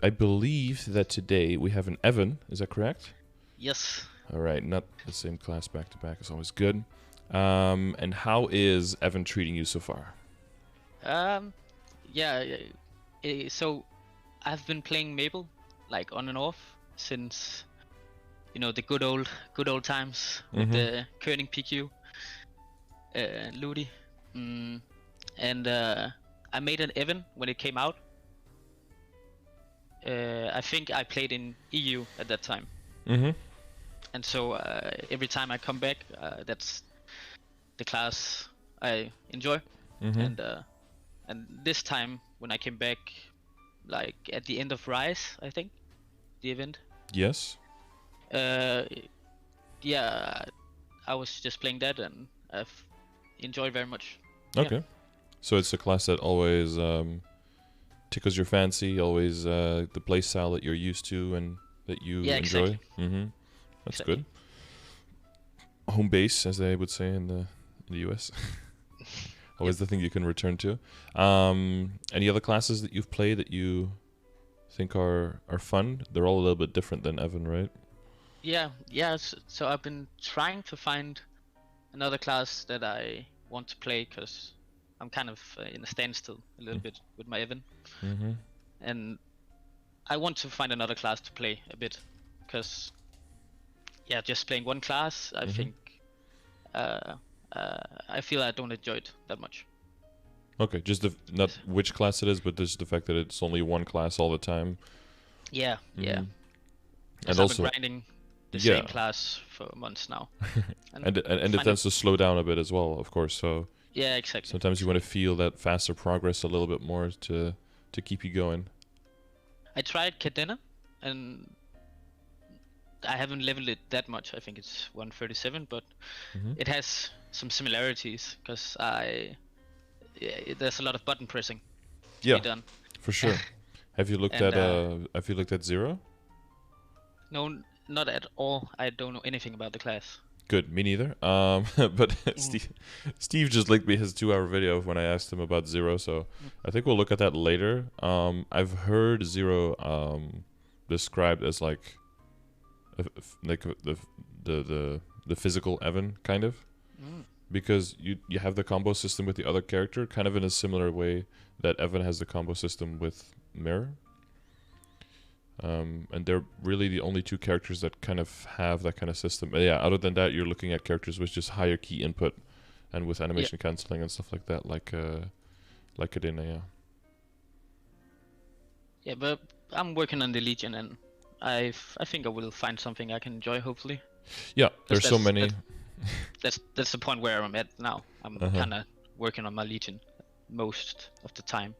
I believe that today we have an Evan. Is that correct? Yes. All right, not the same class back to back is always good. And how is Evan treating you so far? Um, yeah. So I've been playing Mabel like on and off since the good old times with the Kerning PQ, Ludi, and I made an Evan when it came out. I think I played in EU at that time. And so every time I come back, that's the class I enjoy. And this time when I came back, like at the end of Rise, I think, the event. Yes. Yeah, I was just playing that and I've enjoyed very much. Okay. Yeah. So it's a class that always tickles your fancy, always the play style that you're used to and that you enjoy. Exactly. That's good. Home base, as they would say in the US. Always the thing you can return to. Any other classes that you've played that you think are fun? They're all a little bit different than Evan, right? Yeah. So I've been trying to find another class that I want to play because I'm kind of in a standstill a little bit with my Evan. And I want to find another class to play a bit because just playing one class, I think I feel I don't enjoy it that much. Okay, just not which class it is, but just the fact that it's only one class all the time. Yeah. And I've also been grinding the same class for months now. and it tends to slow down a bit as well, of course. So yeah, exactly. Sometimes you want to feel that faster progress a little bit more to keep you going. I tried Cadena, and I haven't leveled it that much. I think it's 137, but it has some similarities because there's a lot of button pressing to be done. For sure. Have you looked at Zero? No, not at all. I don't know anything about the class. Good, me neither. But Steve just linked me his 2-hour video when I asked him about Zero, so I think we'll look at that later. I've heard Zero described as like the physical Evan kind of, because you have the combo system with the other character, kind of in a similar way that Evan has the combo system with Mirror. And they're really the only two characters that kind of have that kind of system. But yeah, other than that, you're looking at characters with just higher key input and with animation cancelling and stuff like that, like Cadena, yeah. Yeah, but I'm working on the Legion, and I think I will find something I can enjoy, hopefully. Yeah, there's so many. That's the point where I'm at now. I'm kind of working on my Legion most of the time.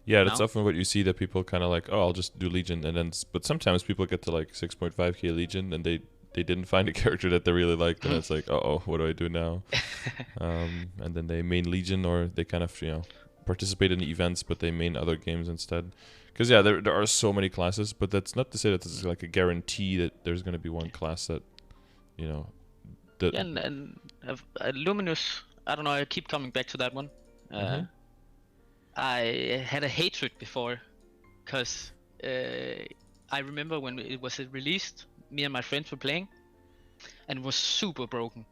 Yeah, that's often what you see, that people kind of like, oh, I'll just do Legion, and then but sometimes people get to like 6.5k Legion and they didn't find a character that they really liked, and it's like, oh, what do I do now? And then they main Legion, or they kind of participate in the events, but they main other games instead. Because there are so many classes, but that's not to say that this is like a guarantee that there's going to be one class that and Luminous, I don't know, I keep coming back to that one. I had a hatred before, because I remember when it was released, me and my friends were playing, and it was super broken.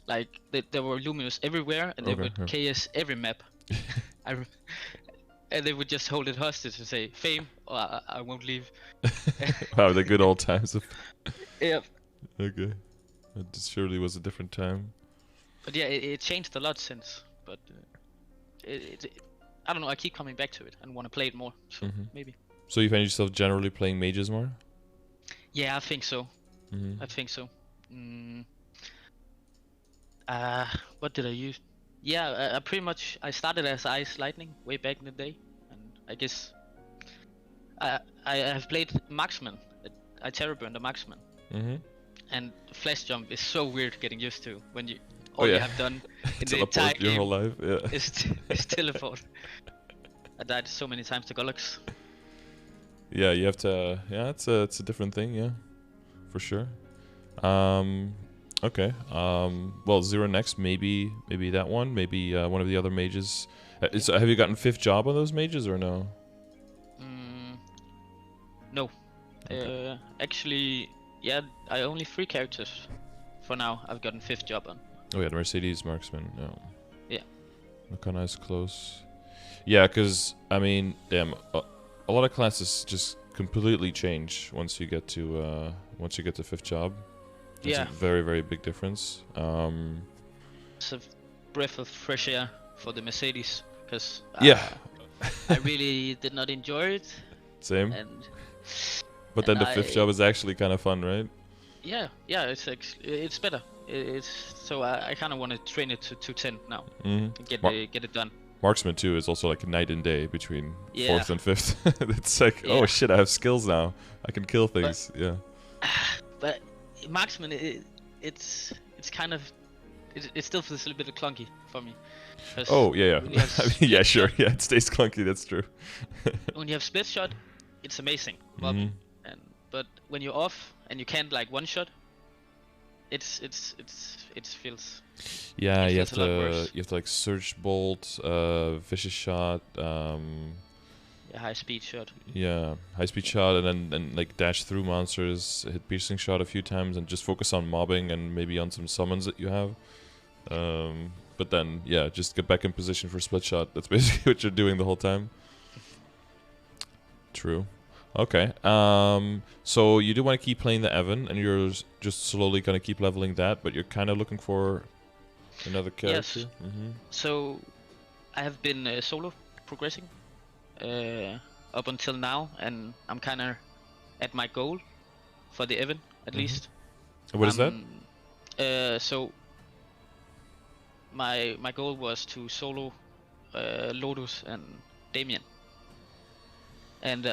Like, there were Luminous everywhere, and they would KS every map. And they would just hold it hostage and say, "Fame, or I won't leave." Wow, the good old times. Yep. Okay. It surely was a different time. But yeah, it changed a lot since. But I don't know, I keep coming back to it and want to play it more, so maybe. So you find yourself generally playing mages more? Yeah, I think so. I think so. What did I use? Yeah, I started as Ice Lightning way back in the day, and I guess I have played Marksman. I terror burned a Marksman. And Flash Jump is so weird getting used to when you you have done in the entire game your whole life. is teleport. I died so many times to Gollux. Yeah, you have to. Yeah, it's a different thing. Yeah, for sure. Okay. Well, Zero next, maybe that one, maybe one of the other mages. So have you gotten 5th job on those mages or no? No. Okay. Actually, yeah, I only 3 characters for now. I've gotten 5th job on. Oh yeah, the Mercedes marksman. No. Yeah. Makana is close. Yeah, because I mean, damn, a lot of classes just completely change once you get to 5th job. It's Yeah. a very, very big difference. It's a breath of fresh air for the Mercedes, because Yeah. I really did not enjoy it. Same. And But then the 5th job is actually kind of fun, right? Yeah, it's better. It's so I kind of want to train it to 210 now. And get it done. Marksman too is also like a night and day between Yeah. 4th and 5th. It's like, oh shit, I have skills now. I can kill things. Yeah. But marksman, it's kind of it still feels a little bit clunky for me. Oh yeah, yeah. I mean, yeah, sure. Yeah, it stays clunky. That's true. When you have split shot, it's amazing. But when you're off and you can't like one shot, it feels. Yeah, it you have feels a lot to worse. like surge bolt, vicious shot. High speed shot. Yeah, high speed shot, and then like dash through monsters, hit piercing shot a few times, and just focus on mobbing and maybe on some summons that you have. But then yeah, just get back in position for split shot. That's basically what you're doing the whole time. True. Okay. So you do want to keep playing the Evan, and you're just slowly gonna keep leveling that, but you're kind of looking for another character. Yes. So I have been solo progressing up until now, and I'm kind of at my goal for the Evan at least. What is that? So my goal was to solo Lotus and Damien, and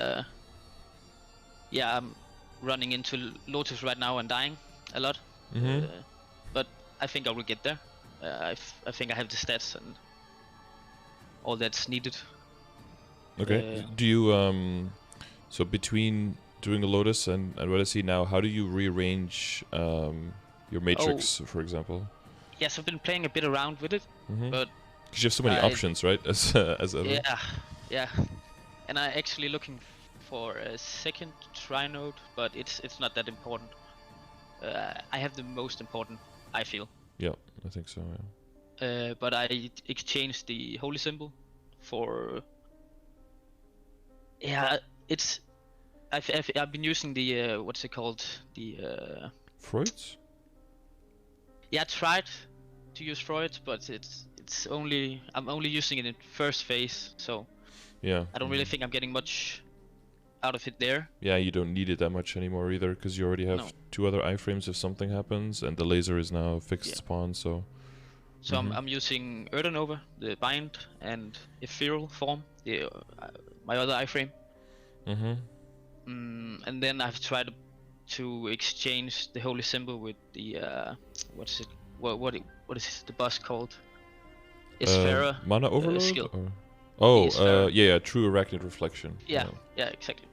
yeah, I'm running into Lotus right now and dying a lot. But I think I will get there. I think I have the stats and all that's needed. Okay. Do you so between doing a Lotus and what I see now, how do you rearrange your matrix, for example? Yes, I've been playing a bit around with it, but because you have so many options, right? As Evan. Yeah, and I'm actually looking for a second trinode, but it's not that important. I have the most important, I feel. Yeah, I think so. Yeah. But I exchanged the holy symbol for. Yeah, it's. I've been using the what's it called, the. Freud's. Yeah, I tried to use Freud, but I'm only using it in first phase, so. Yeah. I don't really think I'm getting much out of it there. Yeah, you don't need it that much anymore either, because you already have 2 other iframes if something happens, and the laser is now a fixed spawn, so... So I'm using Erdanova, the bind, and ethereal form, my other iframe. And then I've tried to exchange the holy symbol with the what is the boss called? Isfera. Mana Overload? Skill. Oh, yeah, True Arachnid Reflection. Yeah, exactly.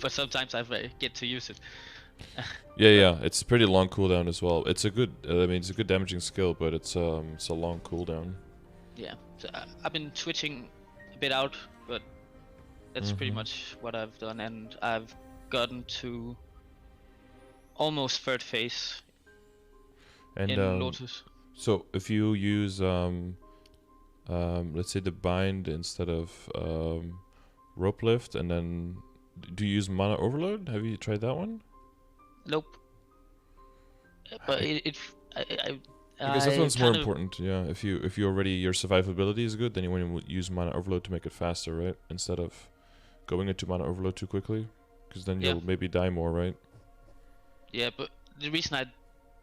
But sometimes I get to use it. Yeah, it's a pretty long cooldown as well. It's a good, it's a good damaging skill, but it's a long cooldown. Yeah, so I've been switching a bit out, but that's pretty much what I've done, and I've gotten to almost 3rd phase in Lotus. So if you use let's say the bind instead of rope lift, and then do you use mana overload? Have you tried that one? Nope. But because that one's more important. Yeah, if you already, your survivability is good, then you want to use mana overload to make it faster, right? Instead of going into mana overload too quickly, because then you'll maybe die more, right? Yeah, but the reason I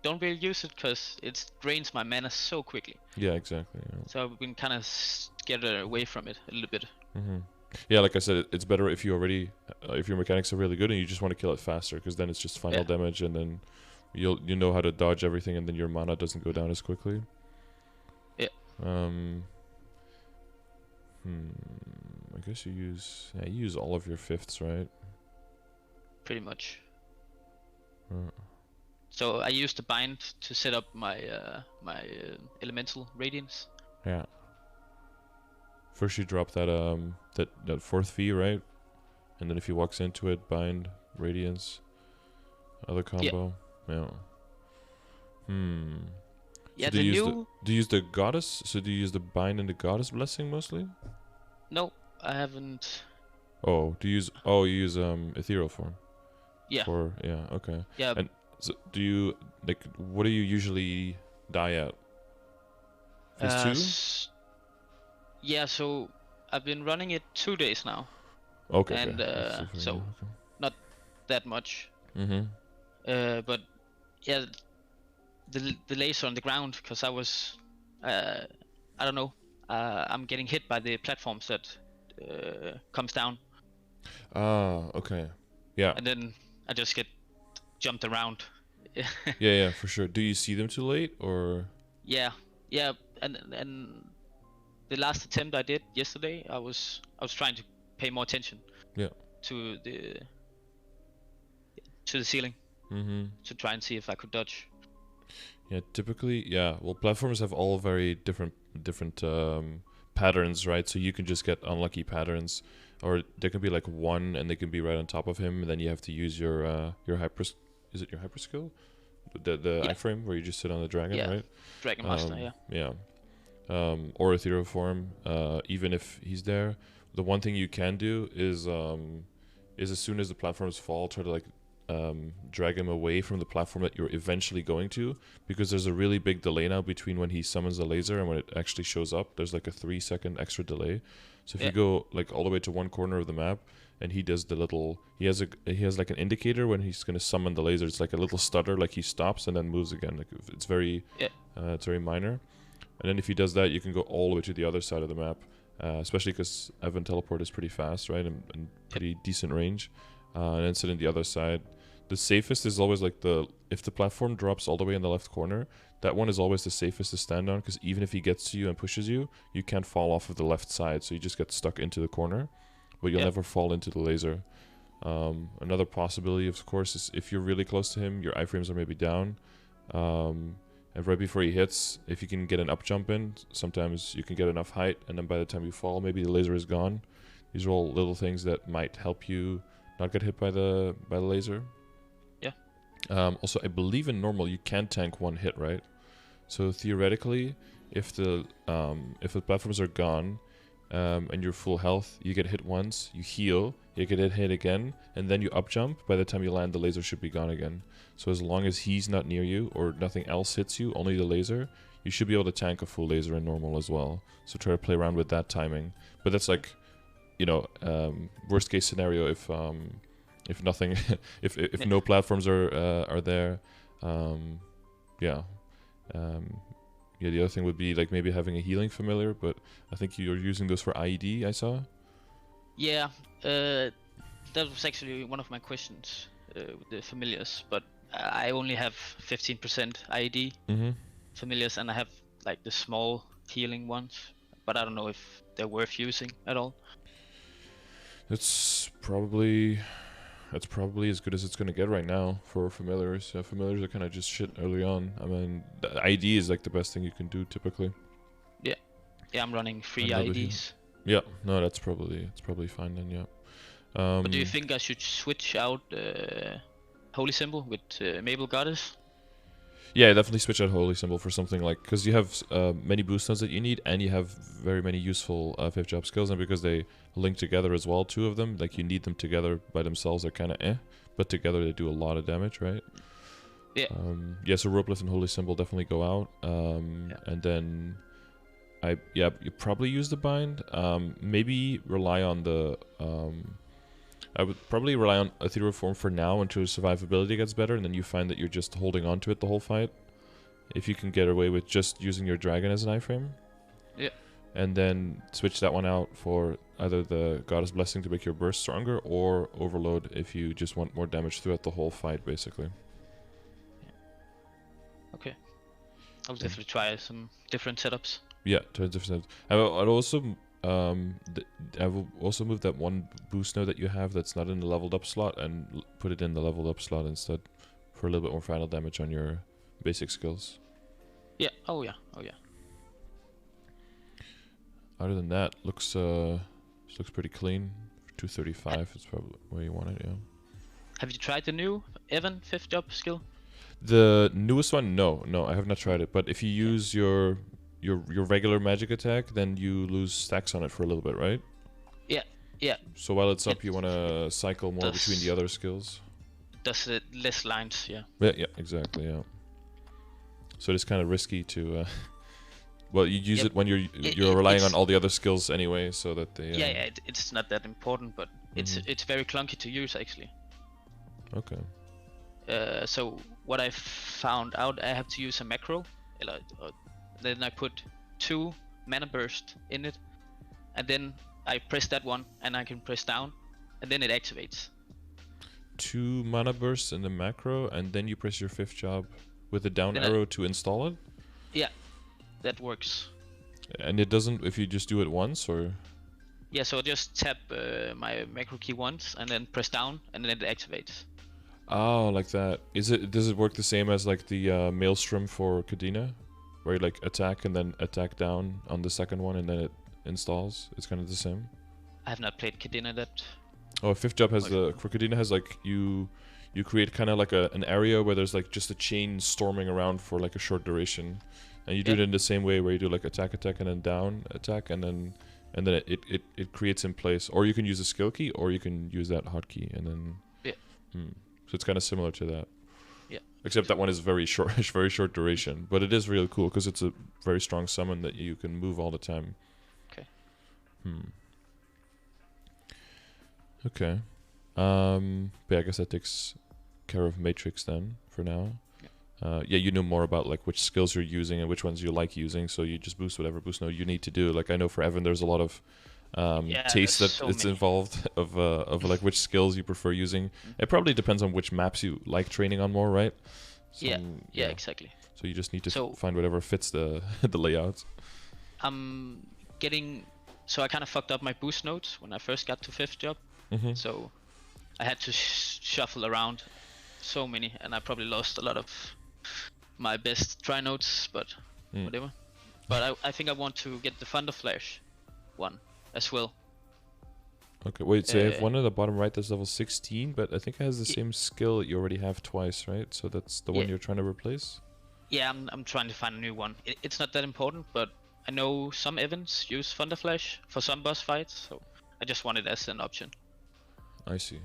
don't really use it because it drains my mana so quickly. Yeah, exactly. Yeah. So I've been kind of scared away from it a little bit. Yeah, like I said, it's better if you already, if your mechanics are really good and you just want to kill it faster, because then it's just final damage, and then you know how to dodge everything, and then your mana doesn't go down as quickly. Yeah. I guess you use all of your 5ths, right? Pretty much. So I used the bind to set up my elemental radiance. Yeah. First you drop that that 4th V, right? and then if he walks into it, bind, radiance, other combo. Yeah. Yeah, So the new. Do you use the goddess? So do you use the bind and the goddess blessing mostly? No, I haven't. Oh, do you use? Oh, you use ethereal form. Yeah. Okay. Yeah. And so do you like? What do you usually die at? Phase 2? Yeah. So I've been running it 2 days now. Okay. And so not that much. But yeah, the laser on the ground, because I was, I don't know, I'm getting hit by the platforms that comes down. Ah, okay. Yeah. And then I just get jumped around. Yeah, for sure. Do you see them too late or? Yeah, and the last attempt I did yesterday, I was trying to pay more attention. Yeah. To the ceiling. To try and see if I could dodge. Yeah, typically, yeah. Well, platforms have all very different patterns, right? So you can just get unlucky patterns, or there can be like one, and they can be right on top of him. And then you have to use your hyper. Is it your hyper skill? The iframe where you just sit on the dragon, right? Dragon Master, yeah. Or ethereal form. Even if he's there, the one thing you can do is as soon as the platforms fall, try to like drag him away from the platform that you're eventually going to, because there's a really big delay now between when he summons the laser and when it actually shows up. There's like a 3-second extra delay. So if you go like all the way to one corner of the map and he does the little, he has like an indicator when he's going to summon the laser. It's like a little stutter, like he stops and then moves again. Like it's very minor. And then if he does that, you can go all the way to the other side of the map, especially because Evan teleport is pretty fast, right, and pretty decent range, and then sit in the other side. The safest is always like if the platform drops all the way in the left corner, that one is always the safest to stand on, because even if he gets to you and pushes you, you can't fall off of the left side, so you just get stuck into the corner, but you'll never fall into the laser. Another possibility, of course, is if you're really close to him, your iframes are maybe down, and right before he hits, if you can get an up jump in, sometimes you can get enough height, and then by the time you fall, maybe the laser is gone. These are all little things that might help you not get hit by the laser. Also, I believe in normal you can tank one hit, right? So theoretically, if the platforms are gone, and you're full health, you get hit once, you heal, you get hit again, and then you up jump. By the time you land, the laser should be gone again. So as long as he's not near you or nothing else hits you, only the laser, you should be able to tank a full laser in normal as well. So try to play around with that timing. But that's like, worst case scenario if nothing, if no platforms are there, the other thing would be like maybe having a healing familiar, but I think you're using those for IED, I saw. Yeah, that was actually one of my questions with the familiars, but I only have 15% IED familiars, and I have like the small healing ones, but I don't know if they're worth using at all. That's probably as good as it's going to get right now for familiars. Familiars are kind of just shit early on. I mean, the ID is like the best thing you can do typically. Yeah, I'm running 3 IDs. Yeah, no, it's probably fine then. Yeah. But do you think I should switch out Holy Symbol with Mabel Goddess? Yeah, definitely switch out Holy Symbol for something like, because you have many boost nodes that you need, and you have very many useful 5th job skills, and because they link together as well, 2 of them, like you need them together. By themselves they're kind of but together they do a lot of damage, right? Yeah. So Rope Lift and Holy Symbol definitely go out, and then you probably use the bind. Maybe rely on the I would probably rely on Ethereal Form for now until survivability gets better, and then you find that you're just holding on to it the whole fight. If you can get away with just using your dragon as an iframe. Yeah. And then switch that one out for either the Goddess Blessing to make your burst stronger, or Overload if you just want more damage throughout the whole fight, basically. Yeah. Okay. I'll definitely try some different setups. Yeah, try different setups. I will also move that one boost node that you have that's not in the leveled up slot and put it in the leveled up slot instead for a little bit more final damage on your basic skills. Yeah. Oh yeah. Other than that, looks pretty clean. 235 is probably where you want it, yeah. Have you tried the new Evan 5th job skill? The newest one? No, I have not tried it. But if you use your regular magic attack, then you lose stacks on it for a little bit, right? Yeah. So while it's up, you want to cycle more between the other skills. Does it less lines? Yeah. Yeah, exactly. Yeah. So it's kind of risky to. Well, you use it when you're relying on all the other skills anyway, so that they. It's not that important, but it's very clunky to use actually. Okay. So what I found out, I have to use a macro, then I put 2 mana burst in it, and then I press that one, and I can press down, and then it activates. 2 mana bursts in the macro, and then you press your 5th job with the down arrow to install it? Yeah, that works. And it doesn't if you just do it once, or? Yeah, so I just tap my macro key once, and then press down, and then it activates. Oh, like that. Does it work the same as like the Maelstrom for Kadena? Where you like attack and then attack down on the second one, and then it installs? It's kind of the same? I have not played Kadena that. Oh, 5th job has for Kadena has like you create kind of like an area where there's like just a chain storming around for like a short duration, and you do it in the same way where you do like attack and then down attack, and then it creates in place. Or you can use a skill key, or you can use that hotkey, and then so it's kind of similar to that. Yeah. Except that one is very short, very short duration, but it is really cool because it's a very strong summon that you can move all the time. Okay. Okay. But I guess that takes care of Matrix then for now. Yeah, you know more about like which skills you're using and which ones you like using, so you just boost whatever boost node you need to do. Like I know for Evan, there's a lot of taste that it's involved of like which skills you prefer using. It probably depends on which maps you like training on more, right? Yeah, exactly. So you just need to find whatever fits the the layout. So I kind of fucked up my boost nodes when I first got to 5th job. So I had to shuffle around so many, and I probably lost a lot of my best try nodes, but whatever. But I think I want to get the Thunder Flash one as well. Okay, wait, so I have one at the bottom right that's level 16, but I think it has the same skill that you already have twice, right? So that's the one you're trying to replace? Yeah, I'm trying to find a new one. It's not that important, but I know some events use Thunder Flash for some boss fights, so I just want it as an option. I see.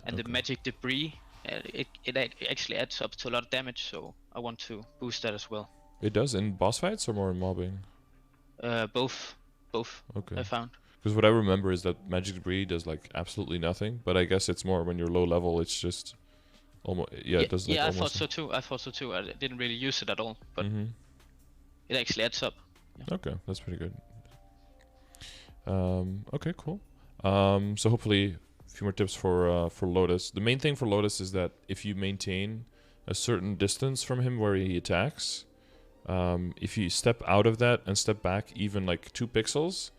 And the magic debris, it actually adds up to a lot of damage, so I want to boost that as well. It does in boss fights or more in mobbing? Both. Okay. I found. Because what I remember is that magic debris does like absolutely nothing, but I guess it's more when you're low level. It's just almost it does. Like, I thought so too. I didn't really use it at all, but it actually adds up. Yeah. Okay, that's pretty good. Okay, cool. So hopefully a few more tips for Lotus. The main thing for Lotus is that if you maintain a certain distance from him where he attacks, if you step out of that and step back even like 2 pixels,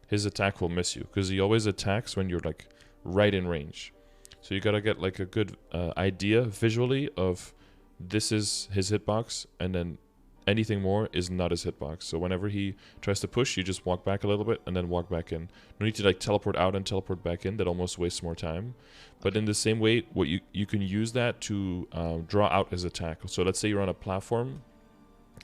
his attack will miss you, because he always attacks when you're like right in range. So you gotta get like a good idea visually of this is his hitbox, and then anything more is not his hitbox. So whenever he tries to push, you just walk back a little bit and then walk back in. No need to like teleport out and teleport back in. That almost wastes more time. But in the same way, what you can use that to draw out his attack. So let's say you're on a platform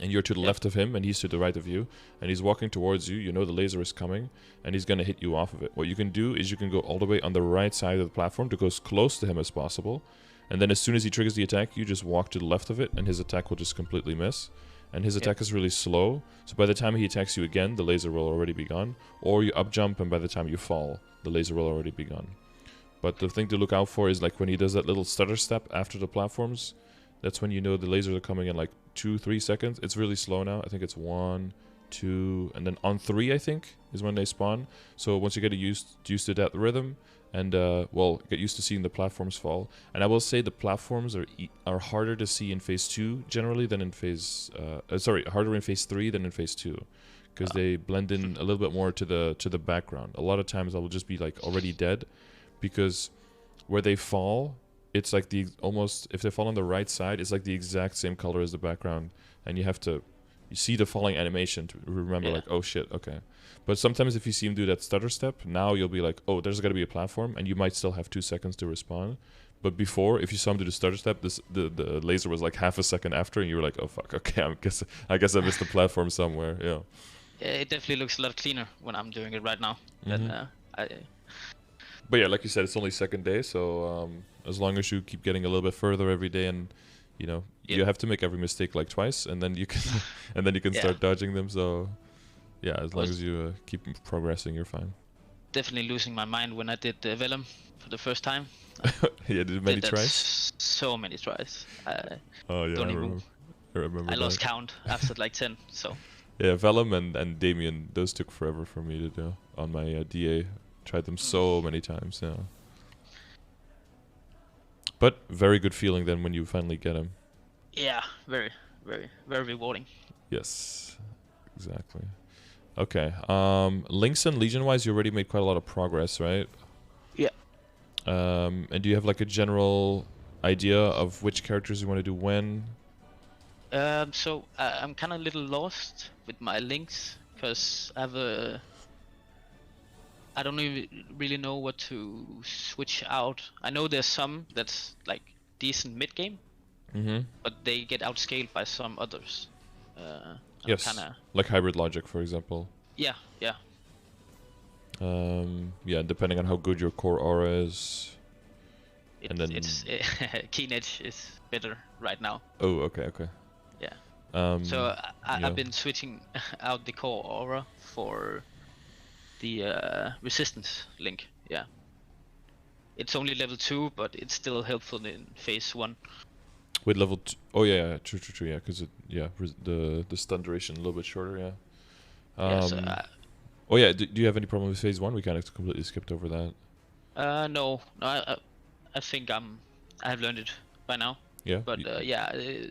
and you're to the left of him and he's to the right of you, and he's walking towards you. You know the laser is coming and he's going to hit you off of it. What you can do is you can go all the way on the right side of the platform to go as close to him as possible. And then as soon as he triggers the attack, you just walk to the left of it and his attack will just completely miss. And his attack is really slow, so by the time he attacks you again, the laser will already be gone. Or you up jump, and by the time you fall, the laser will already be gone. But the thing to look out for is like when he does that little stutter step after the platforms, that's when you know the lasers are coming in like 2-3 seconds. It's really slow now. I think it's 1, 2, and then on 3 I think is when they spawn. So once you get used to that rhythm, and get used to seeing the platforms fall. And I will say the platforms are harder to see in phase 2 generally than in phase harder in phase 3 than in phase 2, because they blend in a little bit more to the background. A lot of times I will just be like already dead, because where they fall, it's like if they fall on the right side, it's like the exact same color as the background, and you have to see the falling animation to remember like, oh shit, okay. But sometimes if you see him do that stutter step, now you'll be like, oh, there's got to be a platform, and you might still have 2 seconds to respond. But before, if you saw him do the stutter step, the laser was like half a second after, and you were like, oh fuck, okay, I guess I missed the platform somewhere. Yeah. Yeah, it definitely looks a lot cleaner when I'm doing it right now. Than, But yeah, like you said, it's only second day, so as long as you keep getting a little bit further every day, and you know, you have to make every mistake like twice, and then you can start dodging them. So yeah, as long as you keep progressing, you're fine. Definitely losing my mind when I did the Vellum for the first time. Yeah, did many tries? So many tries. Oh yeah, I remember. I lost count after like 10. So. Yeah, Vellum and Damien, those took forever for me to do on my DA. Tried them so many times, yeah. But very good feeling then when you finally get him. Yeah, very, very, very rewarding. Yes, exactly. Okay, Links and Legion-wise, you already made quite a lot of progress, right? Yeah. And do you have like a general idea of which characters you want to do when? So I'm kind of a little lost with my links because I don't really know what to switch out. I know there's some that's like decent mid game, but they get outscaled by some others. Yes, like Hybrid Logic, for example. Yeah, yeah. Yeah, depending on how good your core aura is. Keen Edge is better right now. Oh, okay. Yeah. So I've been switching out the core aura for the resistance link. Yeah. It's only level 2, but it's still helpful in phase 1. With level 2, oh yeah, true, yeah, because the stun duration a little bit shorter, yeah. Oh yeah, do you have any problem with phase 1? We kind of completely skipped over that. No, I think I've learned it by now. Yeah. But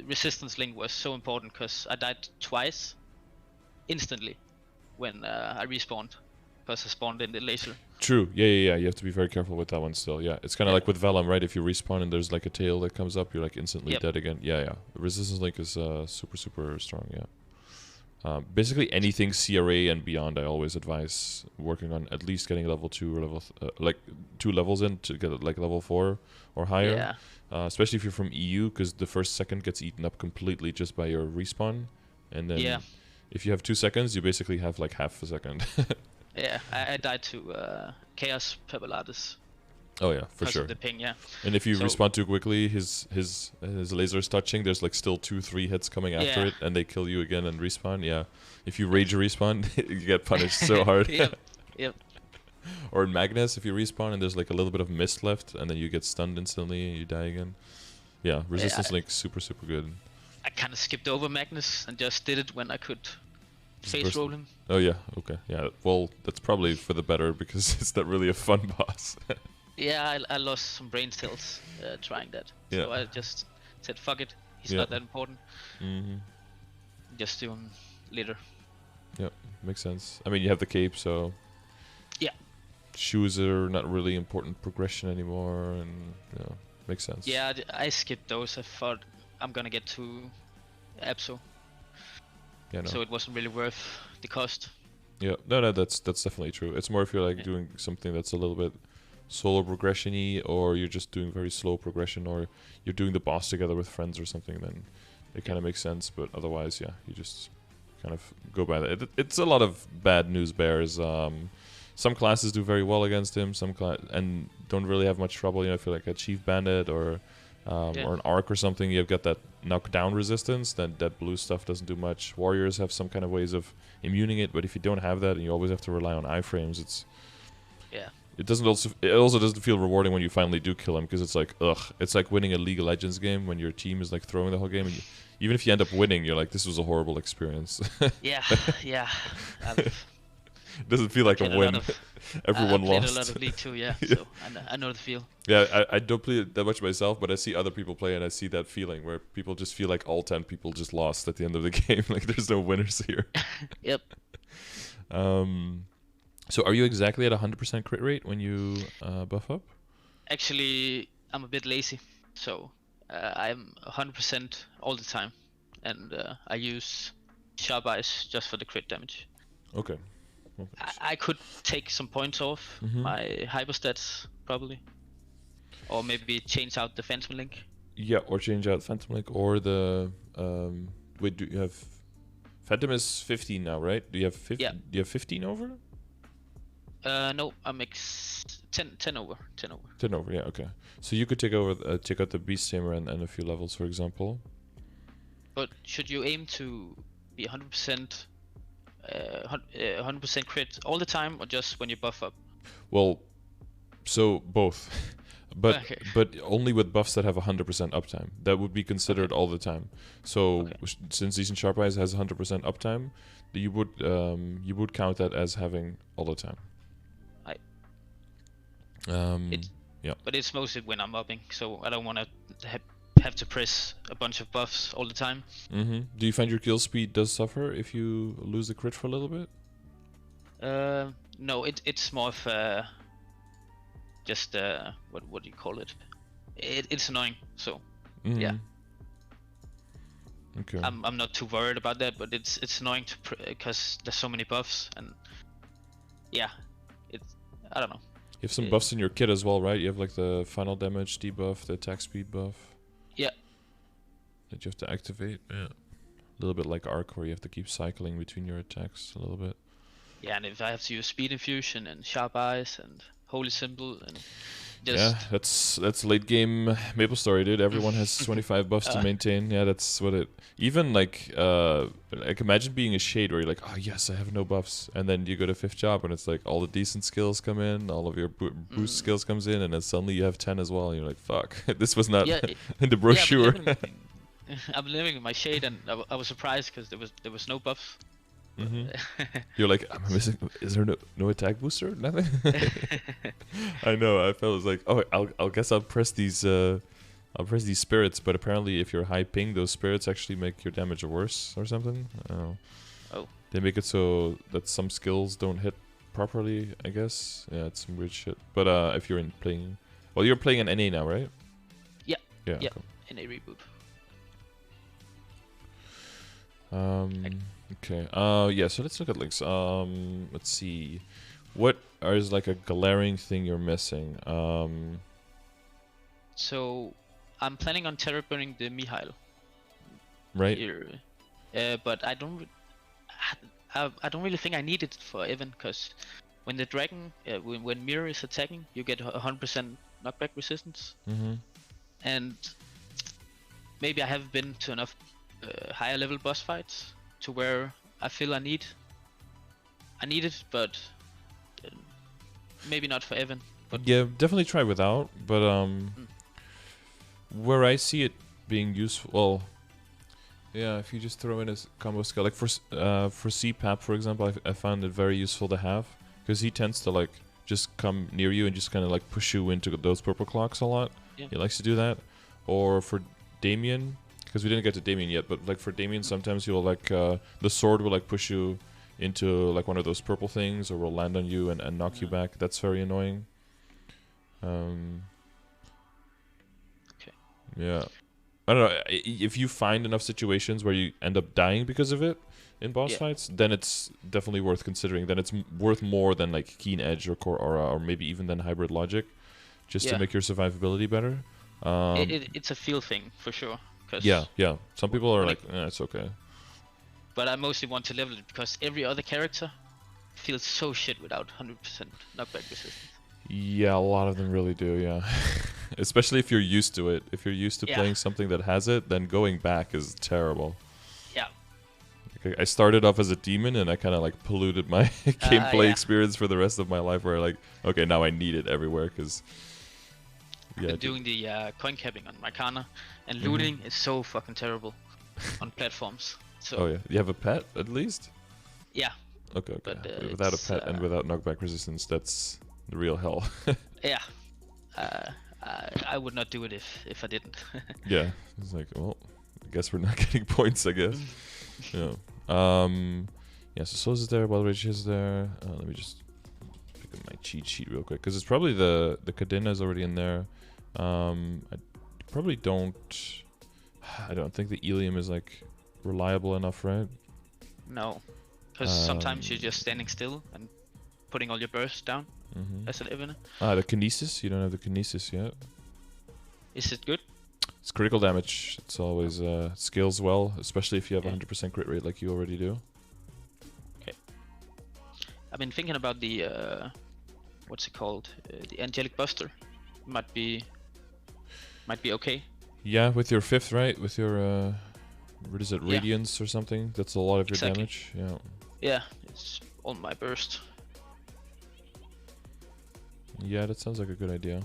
resistance link was so important because I died twice, instantly, when I respawned, because I spawned in the laser. True. Yeah. You have to be very careful with that one still. Yeah, it's kind of like with Vellum, right? If you respawn and there's like a tail that comes up, you're like instantly dead again. Yeah. The resistance link is super strong. Yeah. Basically anything CRA and beyond, I always advise working on at least getting level 2 or level like 2 levels in to get like level 4 or higher. Yeah. Especially if you're from EU, because the first second gets eaten up completely just by your respawn, and then if you have 2 seconds, you basically have like half a second. Yeah, I died to Chaos Pebalatus. Oh yeah, for sure. Of the ping, yeah. And if you respawn too quickly, his laser is touching. There's like still 2-3 hits coming after it, and they kill you again and respawn. Yeah, if you rage respawn, you get punished so hard. Yep. Or in Magnus, if you respawn and there's like a little bit of mist left, and then you get stunned instantly and you die again. Yeah, resistance link super good. I kind of skipped over Magnus and just did it when I could face roll him. Oh yeah, okay, yeah. Well, that's probably for the better because it's not really a fun boss. Yeah, I lost some brain cells trying that. Yeah. So I just said, fuck it, he's not that important. Just do him later. Yeah, makes sense. I mean, you have the cape, so... Yeah. Shoes are not really important progression anymore, and makes sense. Yeah, I skipped those. I thought I'm gonna get to Abso. Yeah, no. So it wasn't really worth the cost. Yeah, no, that's definitely true. It's more if you're like doing something that's a little bit solo progression-y, or you're just doing very slow progression, or you're doing the boss together with friends or something, then it kind of makes sense. But otherwise, yeah, you just kind of go by that. It's a lot of bad news bears. Some classes do very well against him, and don't really have much trouble. You know, if you're like a Chief Bandit or an Arc or something, you've got that knockdown resistance. Then that blue stuff doesn't do much. Warriors have some kind of ways of immuning it, but if you don't have that and you always have to rely on iframes, it also doesn't feel rewarding when you finally do kill him, because it's like, ugh, it's like winning a League of Legends game when your team is like throwing the whole game, and even if you end up winning, you're like, this was a horrible experience. Yeah. It doesn't feel like a win. Everyone lost. I played a lot of League too, yeah. So I know the feel. Yeah, I don't play it that much myself, but I see other people play, and I see that feeling where people just feel like all 10 people just lost at the end of the game. Like there's no winners here. Yep. So are you exactly at 100% crit rate when you buff up? Actually, I'm a bit lazy, so I'm 100% all the time, and I use Sharp Eyes just for the crit damage. Okay. I could take some points off my hyperstats probably, or maybe change out the Phantom Link. Yeah, or change out Phantom Link or the wait. Do you have Phantom is 15 now, right? Do you have 15? Yeah. Do you have 15 over? No, I'm 10 over. 10 over. Yeah. Okay. So you could take out the Beast Tamer and a few levels, for example. But should you aim to be 100%, 100% crit all the time, or just when you buff up? Well, so both, but Okay. but only with buffs that have 100% uptime. That would be considered all the time. So since Decent Sharp Eyes has 100% uptime, you would count that as having all the time. Yeah. But it's mostly when I'm upping, so I don't want to have to press a bunch of buffs all the time. Do you find your kill speed does suffer if you lose the crit for a little bit? No, it's more of just what do you call it? It's annoying. So yeah. Okay. I'm not too worried about that, but it's annoying because there's so many buffs, and yeah, I don't know. You have some buffs in your kit as well, right? You have like the final damage debuff, the attack speed buff. Yeah. That you have to activate. Yeah. A little bit like Arc, where you have to keep cycling between your attacks a little bit. Yeah, and if I have to use Speed Infusion and Sharp Eyes and Holy Symbol and just... Yeah, that's late game Maple Story, dude. Everyone has 25 buffs to maintain. Yeah, that's what it... Even like imagine being a Shade where you're like, oh yes, I have no buffs. And then you go to 5th job and it's like all the decent skills come in, all of your boost skills comes in, and then suddenly you have 10 as well. And you're like, fuck, this was not in the brochure. Yeah, I'm living with my Shade, and I was surprised because there was no buffs. You're like, I'm missing. Is there no attack booster? Nothing. I know. I felt like, oh, I'll guess I'll press these spirits, but apparently if you're high ping, those spirits actually make your damage worse or something. Oh. They make it so that some skills don't hit properly, I guess. Yeah, it's some weird shit. But if you're playing, well, you're playing an NA now, right? Yeah. Yeah. Yeah. Cool. In a reboot. Okay. Yeah. So let's look at links. Let's see. What is like a glaring thing you're missing? So, I'm planning on terror burning the Mihail. Right. Here. But I don't really think I need it for Evan, because when the dragon, when Mirror is attacking, you get 100% knockback resistance. And maybe I haven't been to enough higher level boss fights to where I feel I need it, but maybe not for Evan. But yeah, definitely try without. But where I see it being useful, well, yeah, if you just throw in a combo skill, like for CPAP, for example, I found it very useful to have, because he tends to like just come near you and just kind of like push you into those purple clocks a lot. Yeah. He likes to do that. Or for Damien, because we didn't get to Damien yet, but like for Damien, sometimes you'll like the sword will like push you into like one of those purple things, or will land on you and knock you back. That's very annoying. Okay. Yeah. I don't know, if you find enough situations where you end up dying because of it in boss fights, then it's definitely worth considering. Then it's worth more than like Keen Edge or maybe even than Hybrid Logic, just to make your survivability better. It's a feel thing for sure. Yeah. Some people are like, it's okay. But I mostly want to level it because every other character feels so shit without 100% knockback resistance. Yeah, a lot of them really do, yeah. Especially if you're used to it. If you're used to playing something that has it, then going back is terrible. Yeah. Like, I started off as a demon and I kind of like polluted my gameplay experience for the rest of my life, where like, okay, now I need it everywhere, because... I've been doing the coin capping on Mycana, and looting is so fucking terrible on platforms. So oh yeah, you have a pet at least? Yeah. Okay. But, without a pet and without knockback resistance, that's the real hell. Yeah. I would not do it if I didn't. Yeah. It's like, well, I guess we're not getting points, I guess. Yeah. Yeah, so Souls is there, Wild Rage is there. Let me just pick up my cheat sheet real quick, because it's probably the Cadena is already in there. I don't think the Ilium is like reliable enough, right? No, because sometimes you're just standing still and putting all your burst down as an Evan. The Kinesis? You don't have the Kinesis yet. Is it good? It's critical damage. It's always scales well, especially if you have 100% crit rate like you already do. Okay. I've been thinking about the what's it called? The Angelic Buster. Might be okay. Yeah, with your 5th, right? With your what is it, Radiance or something? That's a lot of your damage. Yeah. Yeah, it's on my burst. Yeah, that sounds like a good idea.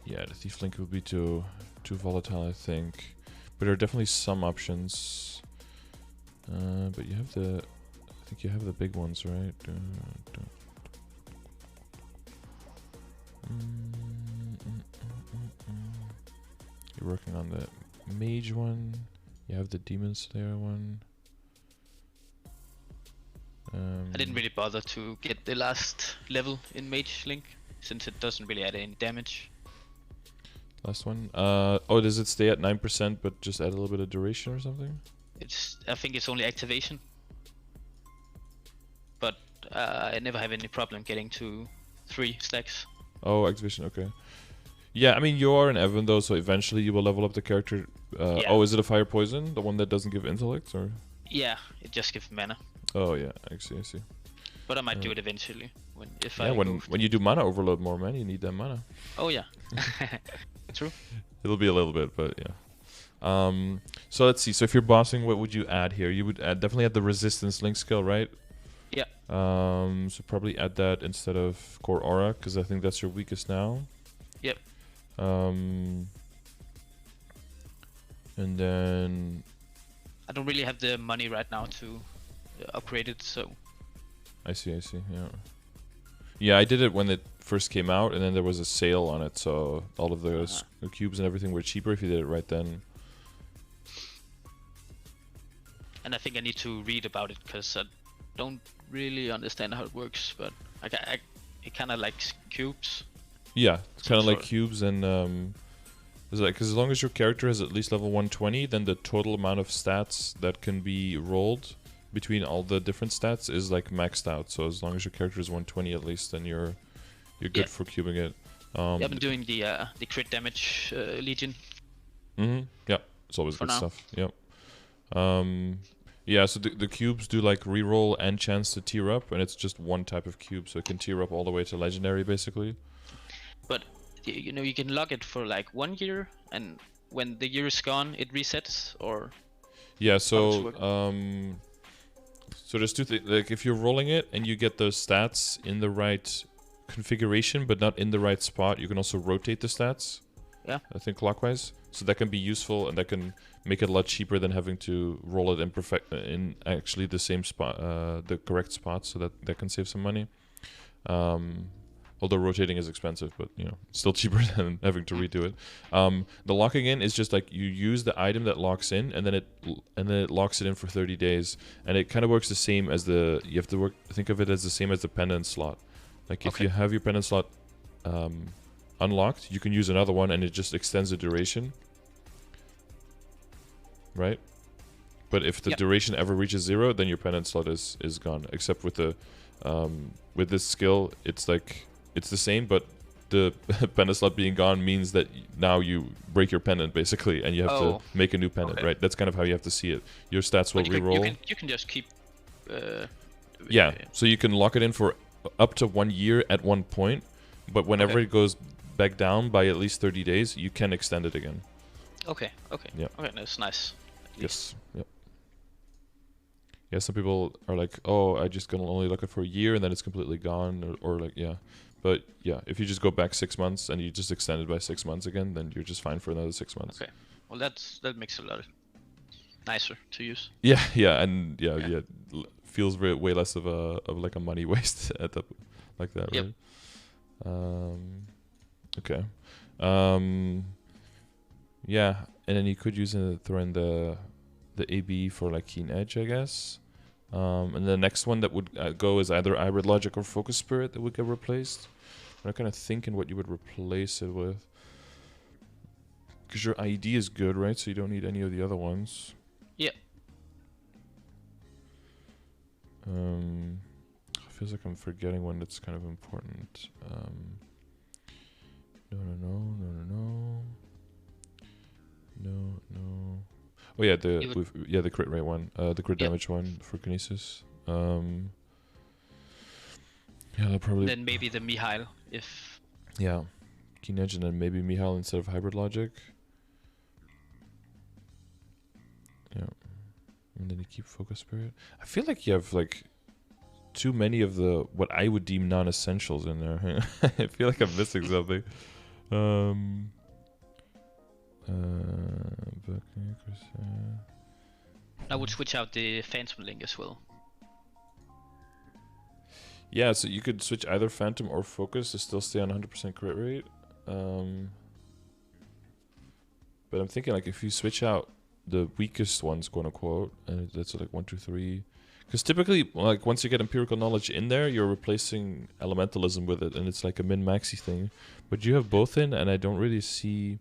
Yeah, the Thief Link would be too volatile, I think. But there are definitely some options. But you have I think you have the big ones, right? You're working on the Mage one. You have the Demon Slayer one. I didn't really bother to get the last level in Mage Link, since it doesn't really add any damage. Last one. Oh, does it stay at 9% but just add a little bit of duration or something? I think it's only activation. But I never have any problem getting to 3 stacks. Oh, activation, okay. Yeah, I mean, you are an Evan though, so eventually you will level up the character. Oh, is it a Fire Poison? The one that doesn't give intellect, or? Yeah, it just gives mana. Oh yeah, I see. But I might do it eventually. When you do mana overload more, man, you need that mana. Oh yeah. True. It'll be a little bit, but yeah. So let's see. So if you're bossing, what would you add here? You would definitely add the Resistance Link skill, right? Yeah. So probably add that instead of Core Aura, because I think that's your weakest now. Yep. And then I don't really have the money right now to upgrade it, so. I see. Yeah. Yeah, I did it when it first came out, and then there was a sale on it, so all of the cubes and everything were cheaper if you did it right then. And I think I need to read about it, because I don't really understand how it works, but it kind of likes cubes. Yeah, it's kind of like cubes, and because as long as your character is at least level 120, then the total amount of stats that can be rolled between all the different stats is like maxed out. So as long as your character is 120 at least, then you're good for cubing it. I've been doing the crit damage Legion. Yeah, it's always good stuff. Yep. Yeah, so the cubes do like reroll and chance to tier up, and it's just one type of cube, so it can tier up all the way to legendary basically. But you know, you can lock it for like 1 year, and when the year is gone, it resets, or. Yeah, so so there's two things. Like if you're rolling it and you get those stats in the right configuration but not in the right spot, you can also rotate the stats. Yeah. I think clockwise. So that can be useful, and that can make it a lot cheaper than having to roll it in actually the same spot, the correct spot, so that can save some money. Although rotating is expensive, but you know, it's still cheaper than having to redo it. The locking in is just like you use the item that locks in, and then it locks it in for 30 days, and it kind of works the same as you have to think of it as the same as the pendant slot. Like if you have your pendant slot unlocked, you can use another one, and it just extends the duration, right? But if the duration ever reaches 0, then your pendant slot is gone. Except with with this skill, it's like it's the same, but the pendant slot being gone means that now you break your pendant basically, and you have to make a new pendant, right? That's kind of how you have to see it. Your stats will reroll. You can just keep. Yeah, so you can lock it in for up to 1 year at one point, but whenever it goes back down by at least 30 days, you can extend it again. Okay. Yeah. Okay, that's nice. Yes. Yep. Yeah, some people are like, oh, I just gonna only look it for a year and then it's completely gone, or like, yeah. But yeah, if you just go back 6 months and you just extend it by 6 months again, then you're just fine for another 6 months. Okay. Well, that makes it a lot nicer to use. Yeah, and yeah, feels way less of like a money waste at the like that, right? Okay. Yeah, and then you could use throw in the AB for like Keen Edge, I guess. And the next one that would go is either Hybrid Logic or Focus Spirit that would get replaced. I'm kind of thinking what you would replace it with. because your ID is good, right? So you don't need any of the other ones. Yeah. Feels like I'm forgetting one that's kind of important. No. Oh yeah, the crit rate one, the crit damage one for Kinesis. Yeah, they'll probably. Then maybe the Mihail if. Yeah, Keen Edge and then maybe Mihail instead of Hybrid Logic. Yeah, and then you keep Focus Spirit. I feel like you have like too many of the what I would deem non-essentials in there. I feel like I'm missing something. I would switch out the Phantom Link as well. Yeah, so you could switch either Phantom or Focus to still stay on 100% crit rate. But I'm thinking like if you switch out the weakest ones, quote unquote, and that's like 1, 2, 3. Because typically, like once you get empirical knowledge in there, you're replacing elementalism with it, and it's like a min-maxy thing. But you have both in, and I don't really see